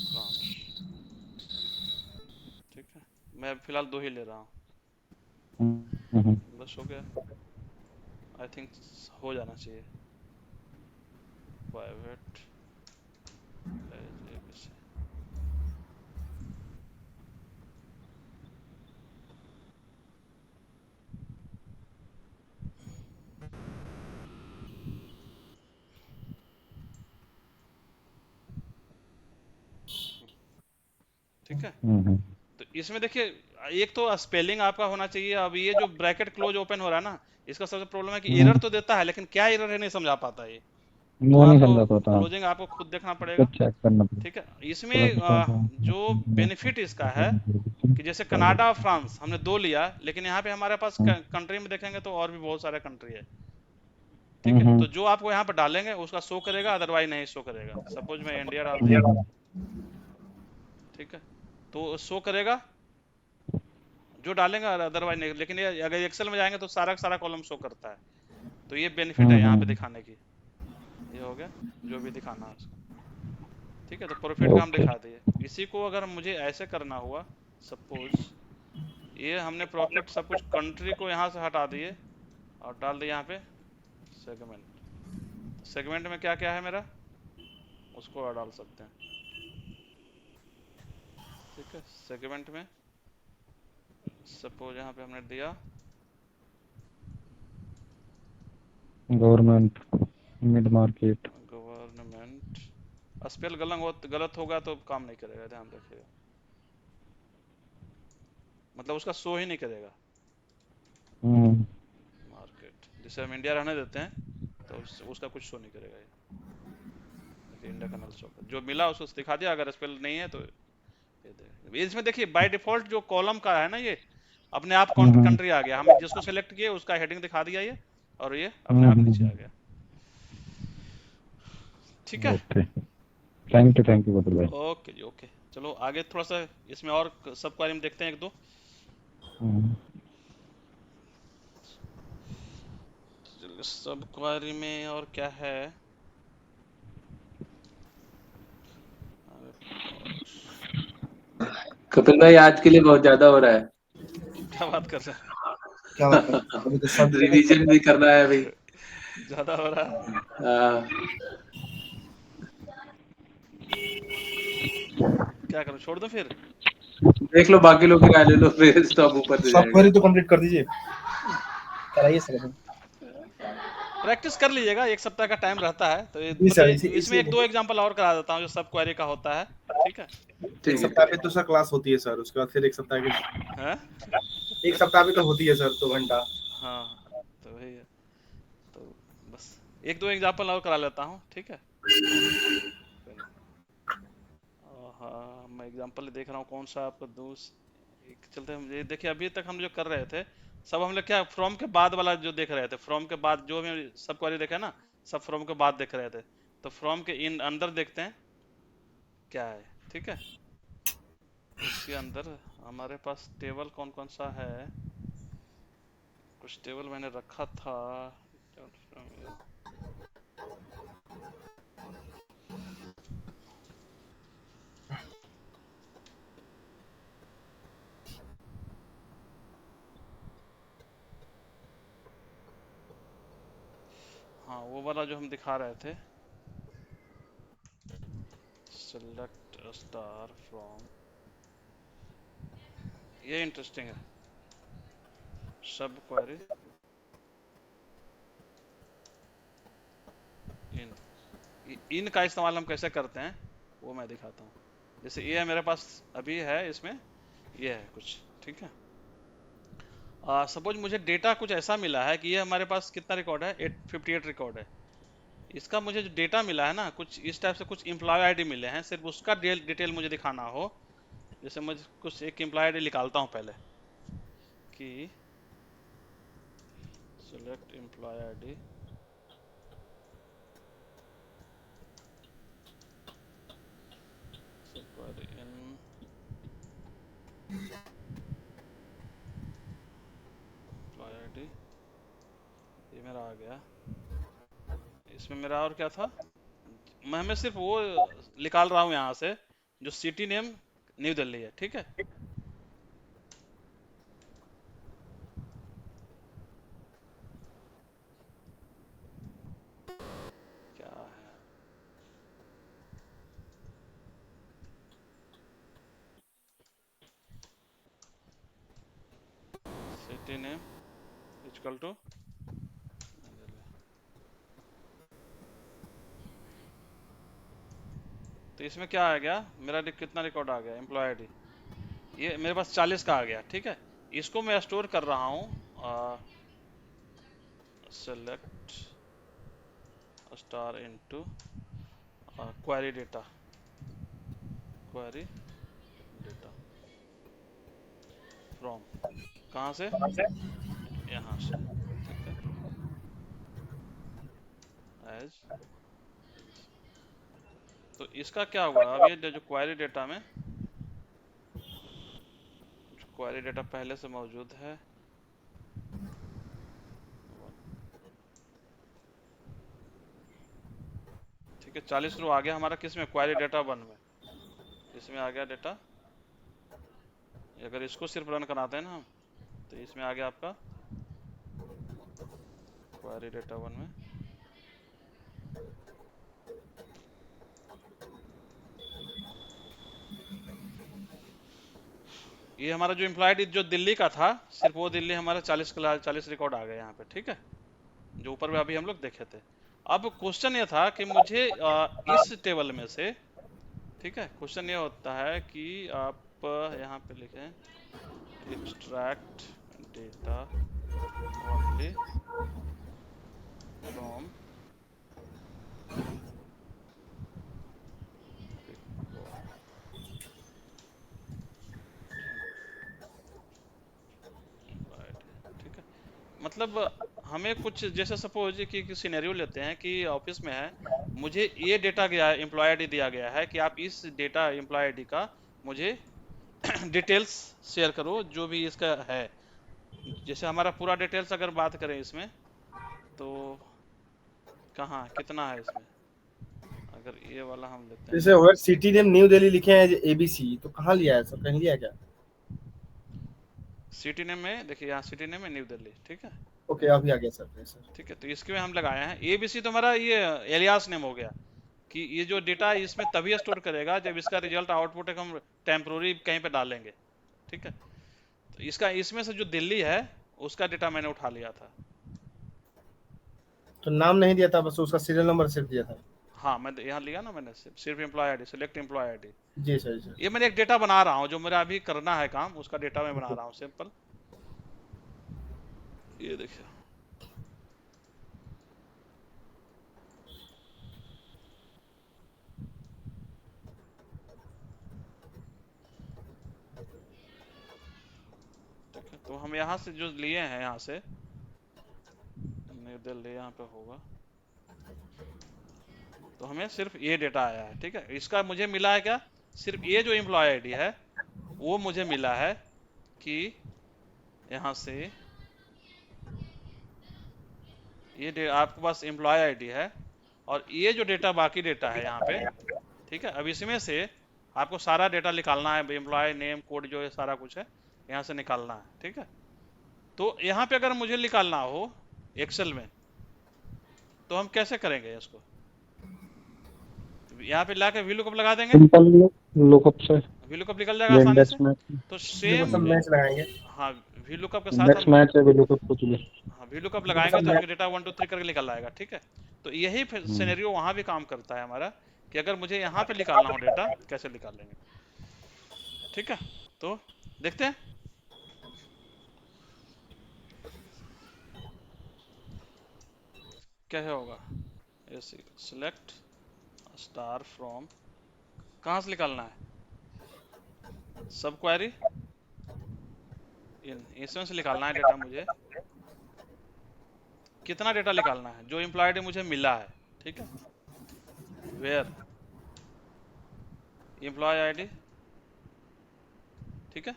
फ्रांस, ठीक है। मैं फिलहाल 2 ही ले रहा हूँ, बस हो गया, आई थिंक हो जाना चाहिए। प्राइवेट ठीक है। तो इसमें देखिए एक तो स्पेलिंग आपका होना चाहिए। अब ये जो ब्रैकेट क्लोज ओपन हो रहा है ना, इसका सबसे प्रॉब्लम है कि एरर तो देता है, लेकिन क्या एरर है नहीं समझा पाता ये। तो वो नहीं आपको समझा पाता, क्लोजिंग आपको खुद देखना पड़ेगा, चेक करना पड़ेगा। ठीक है। इसमें जो बेनिफिट इसका है कि जैसे कनाडा फ्रांस हमने 2 लिया, लेकिन यहाँ पे हमारे पास कंट्री में देखेंगे तो और भी बहुत सारे कंट्री है, ठीक है। तो जो आपको यहाँ पर डालेंगे उसका शो करेगा, अदरवाइज नहीं शो करेगा। सपोज मैं इंडिया डाल दिया, ठीक है, तो शो करेगा जो डालेंगे, अदरवाइज नहीं। लेकिन ये अगर एक्सेल में जाएंगे तो सारा का सारा कॉलम शो करता है। तो ये बेनिफिट है यहाँ पे दिखाने की। ये हो गया जो भी दिखाना है उसको, ठीक है। तो प्रॉफिट का हम दिखा दिए। इसी को अगर मुझे ऐसे करना हुआ, सपोज ये हमने प्रॉफिट सब कुछ कंट्री को यहाँ से हटा दिए और डाल दिए यहाँ पे सेगमेंट। सेगमेंट में क्या क्या है मेरा, उसको और डाल सकते हैं, ठीक है। सेगमेंट में सपोज यहाँ पे हमने दिया government, mid market, government. Spell गलत होगा तो काम नहीं करेगा, ध्यान रखिएगा, मतलब उसका शो ही नहीं करेगा। मार्केट जैसे हम इंडिया रहने देते हैं तो उसका कुछ शो नहीं करेगा ये, इंडिया का नल शो कर, जो मिला उसको दिखा दिया। अगर स्पेल नहीं है तो ये इसमें देखिए बाय डिफॉल्ट जो कॉलम का है ना, ये अपने आप कंट्री आ गया। हम जिसको सेलेक्ट किए उसका हेडिंग दिखा दिया ये, और ये अपने आप नीचे आ गया, ठीक है। थैंक यू बदल भाई। ओके जी, ओके। चलो आगे थोड़ा सा इसमें और सब क्वेरी में देखते हैं, 1-2 सब क्वेरी में और क्या है। कपिल भाई आज के लिए बहुत ज्यादा हो रहा है। क्या बात कर रहे हैं, क्या बात है, अभी तो सब रिवीजन भी करना है अभी। ज्यादा हो रहा है। क्या करूं, छोड़ दो फिर? देख लो बाकी लोग की राय ले लो, फिर स्टॉप ऊपर से सब जाएगा। क्वेरी तो कंप्लीट कर दीजिए, कराइए सर। प्रैक्टिस कर लीजिएगा, 1 सप्ताह का टाइम रहता है। तो जी सर, इसमें 1-2 एग्जांपल और करा देता हूँ जो सब क्वेरी का होता है, ठीक है। एक सप्ताह पे तो सर क्लास होती है सर, उसके बाद फिर 1 सप्ताह की हैं? 1 सप्ताह पे तो होती है सर 2 घंटा। हाँ तो वही है, तो बस 1-2 एग्जांपल और करा लेता हूँ, ठीक है। हाँ मैं एग्जांपल देख रहा हूँ कौन सा आपको एक चलते हम ये देखिए। अभी तक हम जो कर रहे थे सब हम लोग क्या फ्रॉम के बाद वाला जो देख रहे थे, फ्रॉम के बाद जो भी सब क्वेरी देखा ना, सब फ्रॉम के बाद देख रहे थे। तो फ्रॉम के इन अंदर देखते हैं क्या है, ठीक है। इसके अंदर हमारे पास टेबल कौन कौन सा है, कुछ टेबल मैंने रखा था। हाँ वो वाला जो हम दिखा रहे थे, सेलेक्ट स्टार फ्रॉम, ये इंटरेस्टिंग है। सब क्वेरी इन का इस्तेमाल हम कैसे करते हैं वो मैं दिखाता हूँ। जैसे ये है मेरे पास अभी है, इसमें ये है कुछ, ठीक है। सपोज मुझे डेटा कुछ ऐसा मिला है कि ये हमारे पास कितना रिकॉर्ड है, 58 रिकॉर्ड है। इसका मुझे जो डेटा मिला है ना, कुछ इस टाइप से कुछ एम्प्लॉय आईडी मिले हैं, सिर्फ उसका डिटेल मुझे दिखाना हो। जैसे मुझे कुछ एक एम्प्लॉय आईडी निकालता हूँ पहले, कि सेलेक्ट एम्प्लॉय आईडी, इन एम्प्लॉय आईडी, ये मेरा आ गया। इसमें मेरा और क्या था, मैं सिर्फ वो निकाल रहा हूँ यहाँ से जो सिटी नेम न्यू दिल्ली है, ठीक है। क्या है, सिटी नेम इक्वल टू, तो इसमें क्या आ गया, मेरा कितना रिकॉर्ड आ गया, एम्प्लॉय आईडी, ये मेरे पास 40 का आ गया, ठीक है। इसको मैं स्टोर कर रहा हूँ select star into query data, query data from, कहाँ से, यहाँ से, ठीक है, एज। तो इसका क्या हुआ, अब ये जो क्वेरी डेटा में, क्वेरी डेटा पहले से मौजूद है, ठीक है। 40 रो आ गया हमारा, किस में, क्वेरी डेटा 1 में, इसमें आ गया डेटा। अगर इसको सिर्फ रन कराते हैं ना हम, तो इसमें आ गया आपका क्वेरी डेटा 1 में। ये हमारा जो एम्प्लॉयड जो दिल्ली का था, सिर्फ वो दिल्ली हमारा 40 रिकॉर्ड आ गया यहाँ पे, ठीक है, जो ऊपर में अभी हम लोग देखे थे। अब क्वेश्चन ये था कि मुझे इस टेबल में से, ठीक है, क्वेश्चन ये होता है कि आप यहाँ पे लिखें एक्सट्रैक्ट डेटा ओनली फ्रॉम ठीक है। मतलब हमें कुछ, जैसे सपोज कि सिनेरियो लेते हैं कि ऑफिस में है, मुझे ये डेटा गया है, एम्प्लॉय आईडी दिया गया है कि आप इस डेटा एम्प्लॉय आईडी का मुझे डिटेल्स शेयर करो जो भी इसका है। जैसे हमारा पूरा डिटेल्स अगर बात करें इसमें, तो कहाँ कितना है इसमें, अगर ये वाला हम लेते हैं, जैसे अगर सिटी नेम न्यू दिल्ली लिखे हैं एबीसी, तो कहाँ लिया है सर, कहीं लिया है क्या? सिटी नेम में देखिए, यहाँ सिटी नेम है न्यू दिल्ली, ठीक है। ओके, अभी आ गया सर। ठीक है, तो इसके में हम लगाए हैं एबीसी, तो हमारा ये एलियास नेम हो गया कि ये जो डेटा इसमें तभी स्टोर करेगा जब इसका रिजल्ट आउटपुट एक हम टेम्पोररी कहीं पे डालेंगे, ठीक है। तो इसका इसमें से जो दिल्ली है उसका डेटा मैंने उठा लिया था। तो नाम नहीं दिया था, बस उसका सीरियल नंबर सिर्फ दिया था। हाँ, मैं यहाँ लिया ना मैंने, सिर्फ employee ID, select employee ID. जी सर। ये मैंने एक डेटा बना रहा हूँ, जो मेरा अभी करना है काम, उसका डेटा मैं बना रहा हूँ सिंपल। ये देखिए, ठीक है। तो हम यहाँ से जो लिए हैं, यहाँ से न्यू दिल्ली यहाँ पे होगा, तो हमें सिर्फ ये डेटा आया है, ठीक है। इसका मुझे मिला है क्या, सिर्फ ये जो एम्प्लॉय आईडी है वो मुझे मिला है कि यहाँ से ये आपके पास एम्प्लॉय आईडी है और ये जो डेटा बाकी डेटा है यहाँ पे, ठीक है। अब इसमें से आपको सारा डेटा निकालना है, एम्प्लॉय नेम कोड जो है सारा कुछ है यहाँ से निकालना है, ठीक है। तो यहाँ पे अगर मुझे निकालना हो एक्सेल में तो हम कैसे करेंगे इसको? यहाँ पे लाके VLOOKUP लगा देंगे, सिंपल लुकअप से VLOOKUP निकल जाएगा आसानी इंडेक्स से। मैच, तो फिर वो सेम सब मैच लगाएंगे। हाँ VLOOKUP के साथ इंडेक्स हम मैच है लुकअप कुछ भी। हाँ VLOOKUP लगाएंगे तो इसके डेटा 1 2 3 करके निकल आएगा, ठीक है। तो यही सिनेरियो वहां भी काम करता है हमारा कि अगर मुझे यहाँ पे निकालना हो डेटा कैसे निकाल लेंगे, ठीक है। तो देखते हैं क्या होगा। सिलेक्ट स्टार फ्रॉम, कहाँ से निकालना है? सब क्वेरी इसमें से निकालना है डेटा मुझे। कितना डेटा निकालना है? जो एम्प्लॉय आईडी मुझे मिला है, ठीक है। वेयर एम्प्लॉय आईडी, ठीक है।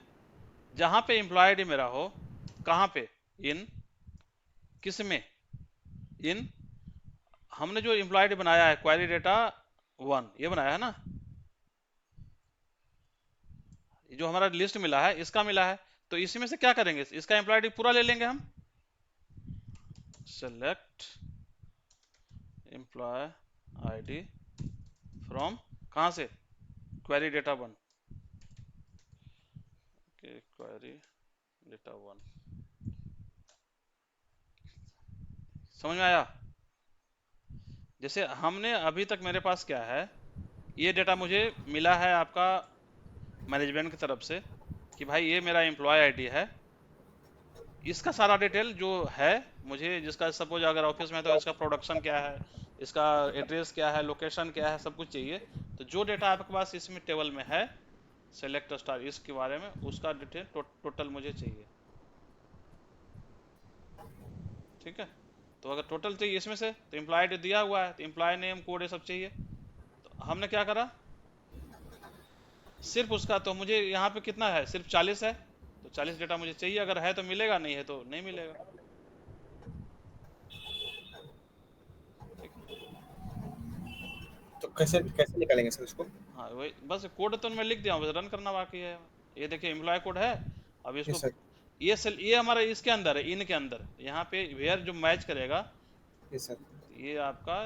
जहां पे एम्प्लॉय आईडी मेरा हो, कहां पे? इन किस में? इन हमने जो एम्प्लॉय आईडी बनाया है क्वेरी डेटा 1 ये बनाया है ना, जो हमारा लिस्ट मिला है इसका मिला है। तो इसमें से क्या करेंगे? इसका एम्प्लॉय आईडी पूरा ले लेंगे हम। सेलेक्ट एम्प्लॉय आईडी फ्रॉम, कहां से? Query data 1, query data 1। समझ में आया? जैसे हमने अभी तक मेरे पास क्या है, ये डेटा मुझे मिला है आपका मैनेजमेंट की तरफ से कि भाई ये मेरा एम्प्लॉय आईडी है। इसका सारा डिटेल जो है मुझे, जिसका सपोज अगर ऑफिस में है तो इसका प्रोडक्शन क्या है, इसका एड्रेस क्या है, लोकेशन क्या है, सब कुछ चाहिए। तो जो डेटा आपके पास इसमें टेबल में है सेलेक्ट स्टार इसके बारे में, उसका डिटेल टोटल मुझे चाहिए, ठीक है। तो अगर टोटल चाहिए इसमें से तो एम्प्लॉय आईडी दिया हुआ है तो एम्प्लॉय नेम कोड ये सब चाहिए। तो हमने क्या करा, सिर्फ उसका, तो मुझे यहाँ पे कितना है? सिर्फ 40 है, तो 40 डेटा मुझे चाहिए। अगर है तो मिलेगा, नहीं है तो नहीं मिलेगा। तो कैसे कैसे निकालेंगे सर इसको? हाँ वही, बस कोड तो मैं लिख दिया हूँ, बस रन करना बाकी है। ये देखिए एम्प्लॉय कोड है। अब यस इसको सर। ये हमारा इसके अंदर है, इन के अंदर यहाँ पे वेयर जो मैच करेगा, यस सर। ये आपका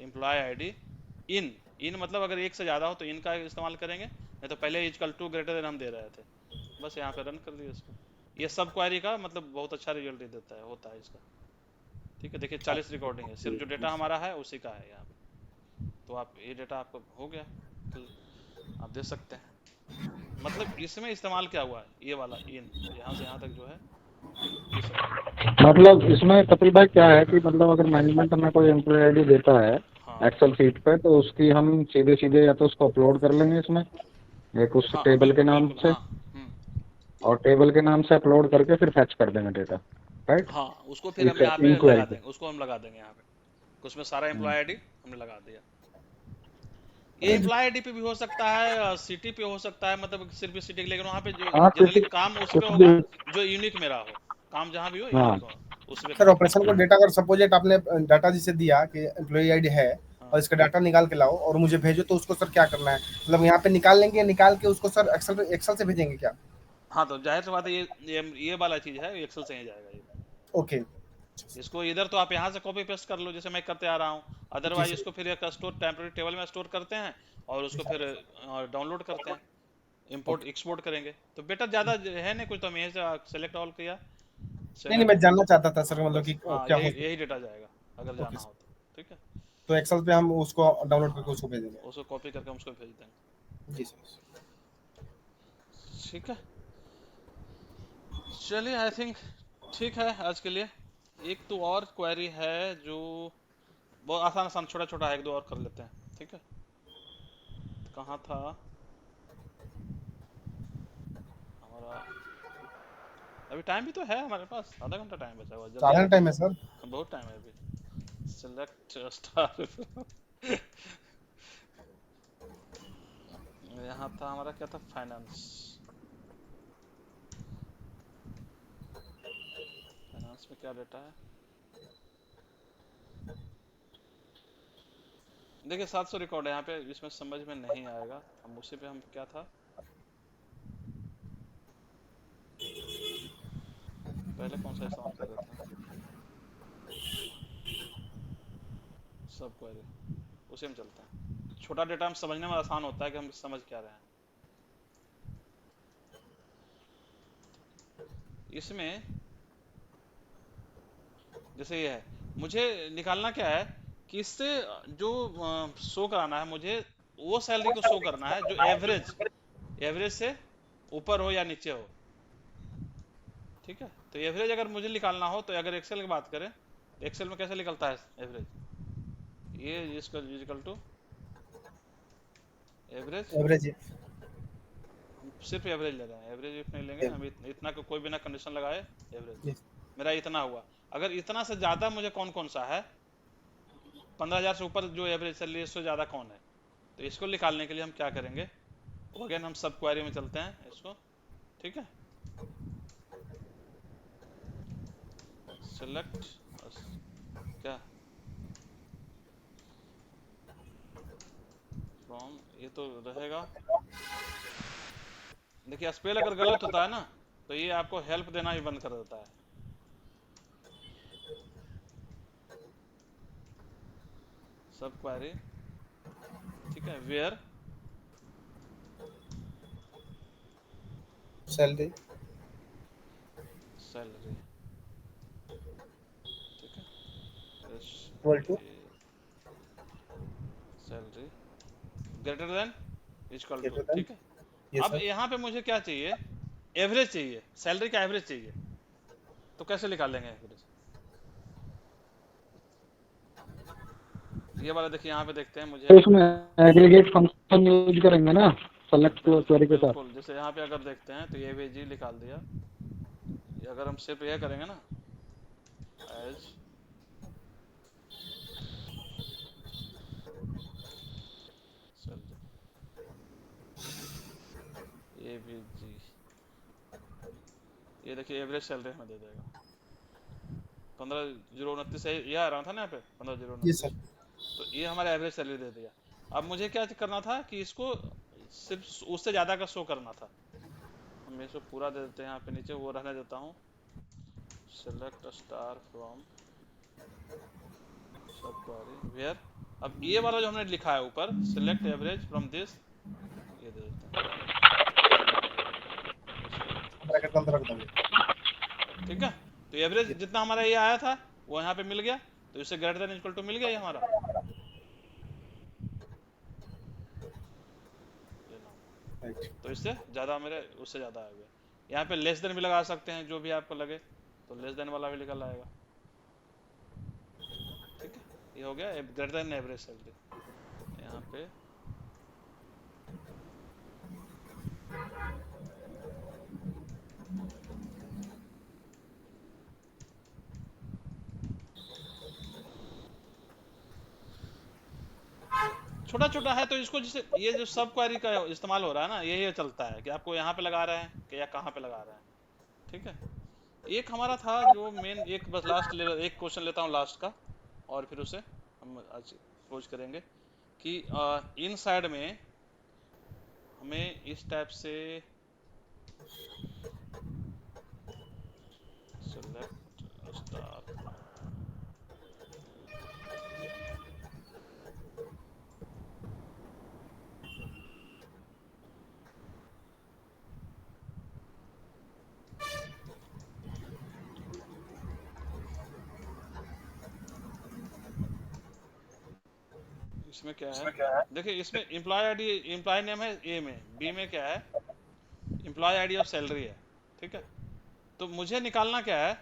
एम्प्लॉय आईडी इन मतलब अगर एक से ज़्यादा हो तो इनका इस्तेमाल करेंगे, नहीं तो पहले इक्वल टू ग्रेटर देन हम दे रहे थे। बस यहाँ पे रन कर दिए इसको। ये सब क्वेरी का मतलब बहुत अच्छा रिजल्ट देता है, होता है इसका, ठीक है। देखिए 40 रिकॉर्डिंग है, सिर्फ जो डेटा हमारा है उसी का है यहाँ पे। तो आप ये डेटा आपको हो गया, तो आप देख सकते हैं मतलब इसमें इस्तेमाल क्या हुआ है, ये वाला इन यहाँ से यहाँ तक जो है ये सब। मतलब इसमें कपिल भाई क्या है कि मतलब अगर मैनेजमेंट हमें कोई एम्प्लॉय आईडी देता है हाँ एक्सेल शीट पे, तो उसकी हम सीधे सीधे या तो उसको अपलोड कर लेंगे इसमें एक उस हाँ टेबल के बिल्कुल नाम बिल्कुल से, हाँ। और टेबल के नाम से अपलोड करके फिर फैच कर देंगे डेटा, राइट? हाँ उसको फिर हम यहाँ पे लगा देंगे, उसको हम लगा देंगे यहाँ पे, उसमें सारा एम्प्लॉय आईडी हमने लगा दिया। ये एम्प्लॉय आईडी पे भी हो सकता है, सिटी पे हो सकता है, मतलब सिर्फ सिटी, लेकिन वहाँ पे जो हाँ, जनरली किसी- काम उस कुछ पे होगा भी- जो यूनिक मेरा हो, काम जहाँ भी हो हाँ। यूनिक हो उस पे। सर ऑपरेशन को डेटा, अगर सपोज आपने डाटा जिसे दिया कि एम्प्लॉय आईडी है और इसका डाटा निकाल के लाओ और मुझे भेजो, तो उसको सर क्या करना है? मतलब यहाँ पे निकाल लेंगे, निकाल के उसको सर एक्सेल से भेजेंगे क्या? हाँ तो जाहिर सी बात है ये वाला चीज है, एक्सेल से ही जाएगा ये। ओके। इसको इधर तो आप यहाँ से कॉपी पेस्ट कर लो जैसे मैं करते आ रहा हूँ, अदरवाइज जी सर। इसको फिर एक स्टोर टेम्पररी टेबल में स्टोर करते हैं और उसको फिर डाउनलोड करते हैं, इंपोर्ट एक्सपोर्ट करेंगे। तो बेटा ज्यादा है नहीं कुछ, तो मैं सेलेक्ट ऑल किया। नहीं मैं जानना चाहता था सर, मतलब कि हाँ क्या यही डेटा जाएगा अगर जाना हो तो, ठीक है। तो एक्सेल पे हम उसको डाउनलोड करके उसको भेजेंगे। उसको कॉपी करके हम उसको भेज देंगे, जी सर। ठीक है। चलिए आई थिंक ठीक है आज के लिए। एक तो और क्वेरी है जो बहुत आसान आसान छोटा छोटा है, एक दो और कर लेते हैं, ठीक है। कहाँ था हमारा? अभी टाइम भी तो है हमारे पास, आधा घंटा टाइम बचा हुआ है। ज्यादा टाइम है सर? बहुत टाइम है अभी। सेलेक्ट स्टार यहाँ था हमारा क्या था, फाइनेंस। फाइनेंस में क्या डेटा है, देखिए 700 रिकॉर्ड है यहाँ पे, इसमें समझ में नहीं आएगा, हम उसी पे, हम क्या था पहले कौन सा इस्तेमाल कर रहे थे, सब क्वेरी, उसी में चलते हैं। छोटा डेटा हम समझने में आसान होता है कि हम समझ क्या रहे हैं। इसमें जैसे ये है, मुझे निकालना क्या है कि इससे जो शो कराना है मुझे, वो सैलरी को शो करना है जो एवरेज से ऊपर हो या नीचे हो, ठीक है। तो एवरेज अगर मुझे निकालना हो, तो अगर एक्सेल की बात करें तो एक्सेल में कैसे निकलता है एवरेज, ये इसका इक्वल टू एवरेज, एवरेज हम सिर्फ एवरेज ले रहे हैं, एवरेज इफ नहीं लेंगे हम, इतना को कोई बिना कंडीशन लगाए एवरेज, मेरा इतना हुआ। अगर इतना से ज्यादा मुझे कौन कौन सा है, 15,000 से ऊपर जो एवरेज सैलरी इससे ज्यादा कौन है, तो इसको निकालने के लिए हम क्या करेंगे, अगेन हम सब क्वेरी में चलते हैं इसको, ठीक है। सेलेक्ट क्या फ्रॉम, ये तो रहेगा, देखिए स्पेल अगर गलत होता है ना, तो ये आपको हेल्प देना ही बंद कर देता है। सब क्वेरी, ठीक है, वेयर सैलरी सैलरी, ठीक है, equal to salary greater than equal to, greater ठीक है। देन, अब यहाँ पे मुझे क्या चाहिए, एवरेज चाहिए, सैलरी का एवरेज चाहिए, तो कैसे निकालेंगे एवरेज, ये वाला देखिए यहाँ पे देखते हैं मुझे, तो इसमें एग्रीगेट फंक्शन यूज करेंगे ना सेलेक्ट क्वेरी के साथ। बिल्कुल, जैसे यहाँ पे अगर देखते हैं तो ये एवरेज निकाल दिया, अगर हम सिर्फ यह करेंगे ना एज एवरेज, ये देखिए एवरेज सैलरी हमें दे देगा 15,029 है, ये आ रहा था ना यहाँ पे 15,029, तो ये हमारा एवरेज सैलरी दे दिया। अब मुझे क्या करना था कि इसको सिर्फ उससे ज़्यादा का शो करना था, हम इसको पूरा दे देते हैं, यहाँ पे नीचे वो रहने देता हूँ, select star from sub query where, अब ये वाला जो हमने लिखा है ऊपर, सिलेक्ट एवरेज फ्रॉम दिस, ये दे देते हैं, ब्रैकेट बंद रख देंगे, ठीक है। तो एवरेज जितना हमारा ये आया था वो यहाँ पे मिल गया, तो इससे ग्रेटर देन इक्वल टू मिल गया ये हमारा, तो इससे ज़्यादा मेरे उससे ज़्यादा आ गया। यहाँ पे लेस देन भी लगा सकते हैं, जो भी आपको लगे, तो लेस देन वाला भी निकल आएगा, ठीक है। ये हो गया ग्रेटर देन एवरेज सैलरी, यहाँ पे छोटा छोटा है, तो इसको जैसे ये जो सब क्वेरी का इस्तेमाल हो रहा है ना, ये चलता है कि आपको यहाँ पे लगा रहे हैं कि या कहाँ पे लगा रहे हैं, ठीक है। एक हमारा था जो मेन, एक बस लास्ट एक क्वेश्चन लेता हूँ लास्ट का, और फिर उसे हम आज क्लोज करेंगे कि इन साइड में हमें इस टाइप से सेलेक्ट स्टार, इसमें क्या है, देखिए इसमें एम्प्लॉय आईडी, एम्प्लॉय नेम है ए में, बी में क्या है एम्प्लॉय आईडी और सैलरी है, ठीक है। तो मुझे निकालना क्या है,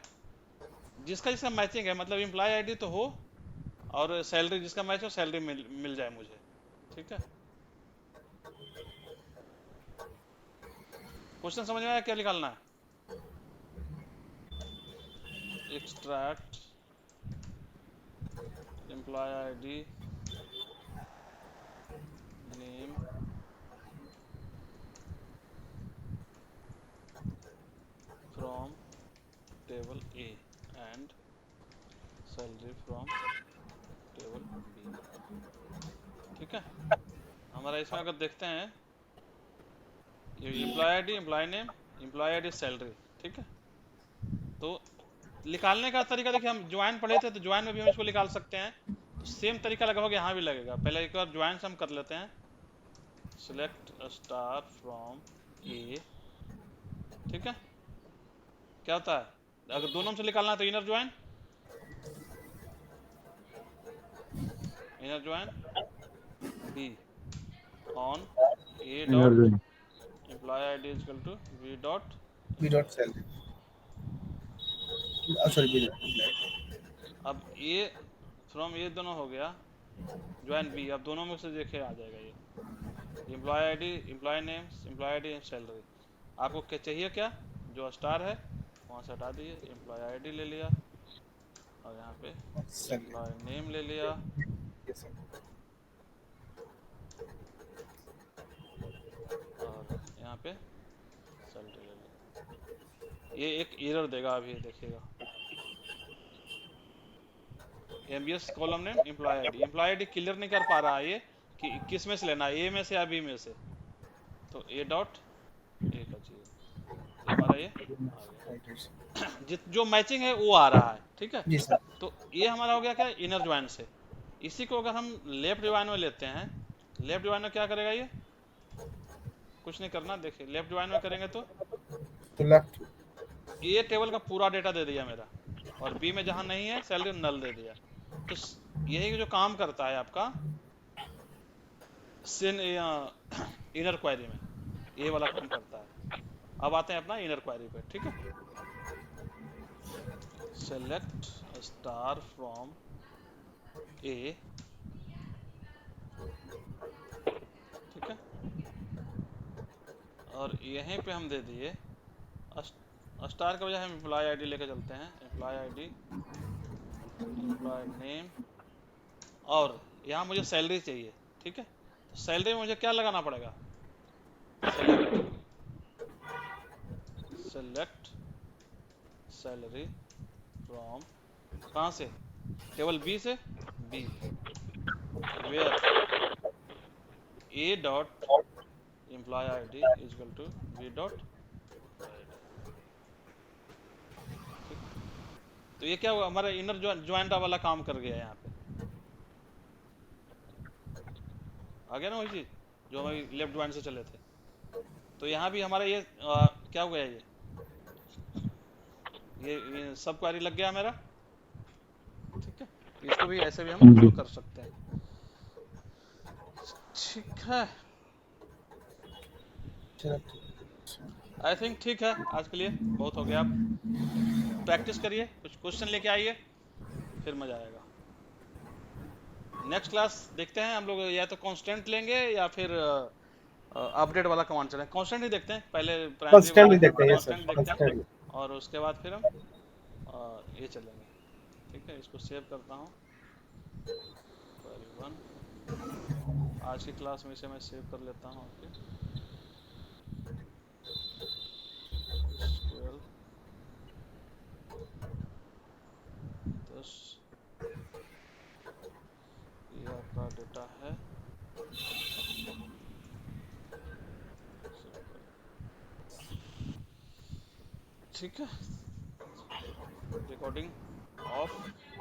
जिसका जिसका मैचिंग है, मतलब एम्प्लॉय आईडी तो हो और सैलरी जिसका मैच हो, सैलरी मिल जाए मुझे, ठीक है। क्वेश्चन समझ में आया क्या निकालना है, extract employee ID name table A and salary from table B. ठीक है, हमारा इसमें अगर देखते हैं ये employee ID, employee name, employee ID, salary. ठीक है, तो निकालने का तरीका देखिए, हम ज्वाइन पढ़े थे तो ज्वाइन में भी हम इसको निकाल सकते हैं, तो सेम तरीका लगभग यहाँ भी लगेगा। पहले एक बार ज्वाइन से हम कर लेते हैं, सिलेक्ट स्टार फ्रॉम ए। ठीक है, क्या होता है अगर दोनों से निकालना है तो inner join, inner join B on A dot employee ID is equal to B dot salary. Sorry, B dot. अब ए फ्रॉम ए दोनों हो गया, ज्वाइन बी, अब दोनों में से देखे आ जाएगा ये employee ID, employee name, employee ID, salary. आपको क्या चाहिए, क्या जो स्टार है वहाँ से हटा दिए, एम्प्लॉय आईडी ले लिया और यहाँ पे एम्प्लॉय नेम ले लिया, Yes, sir. और यहाँ पे सैलरी ले लिया। ये एक एरर देगा अभी, देखिएगा ambiguous column name employee ID, employee ID clear नहीं कर पा रहा है ये कि किस में से लेना है, ए में से या बी में से। तो ए डॉट ए का चाहिए, हमारा ये आ गया। जो मैचिंग है वो आ रहा है। ठीक है जी सर। तो ये हमारा हो गया क्या, इनर ज्वाइन से। इसी को अगर हम लेफ्ट ज्वाइन में लेते हैं, लेफ्ट ज्वाइन में क्या करेगा ये, कुछ नहीं करना, देखिए लेफ्ट ज्वाइन में करेंगे तो लेफ्ट ए टेबल का पूरा डेटा दे दिया मेरा, और बी में जहां नहीं है सैलरी नल दे दिया। तो यही जो काम करता है आपका इनर क्वेरी में, ये वाला काम करता है। अब आते हैं अपना इनर क्वेरी पे। ठीक है, सेलेक्ट स्टार फ्रॉम ए। ठीक है, और यहीं पे हम दे दिए स्टार के बजाय हम एम्प्लॉय आईडी लेके चलते हैं, एम्प्लॉय आईडी, एम्प्लॉय नेम, और यहाँ मुझे सैलरी चाहिए। ठीक है, तो सैलरी में मुझे क्या लगाना पड़ेगा, सेलेक्ट सैलरी फ्रॉम, कहाँ से, टेबल बी से, B where A dot employee ID is equal to B dot. तो ये क्या हुआ, हमारा इनर ज्वाइंट वाला काम कर गया यहाँ पे, आ गया ना वही चीज जो हम लेफ्ट ज्वाइंट से चले थे। तो यहाँ भी हमारा ये क्या हो गया, ये सब क्वेरी लग गया मेरा। ठीक है, इसको भी ऐसे भी हम शुरू कर सकते हैं। ठीक है, आई थिंक ठीक है, आज के लिए बहुत हो गया। आप प्रैक्टिस करिए, कुछ क्वेश्चन लेके आइए, फिर मजा आएगा। नेक्स्ट क्लास देखते हैं हम लोग, या तो कांस्टेंट लेंगे या फिर अपडेट वाला कमांड चलें। कांस्टेंट ही देखते हैं पहले, कांस्टेंट ही देखते हैं सर, कांस्टेंट देखते हैं, और उसके बाद फिर हम ये चलेंगे। ठीक है, इसको सेव करता हूँ, आज की क्लास में इसे मैं सेव कर लेता हूँ आपके। SQL 10 ये आपका डेटा है। ठीक है, रिकॉर्डिंग ऑफ।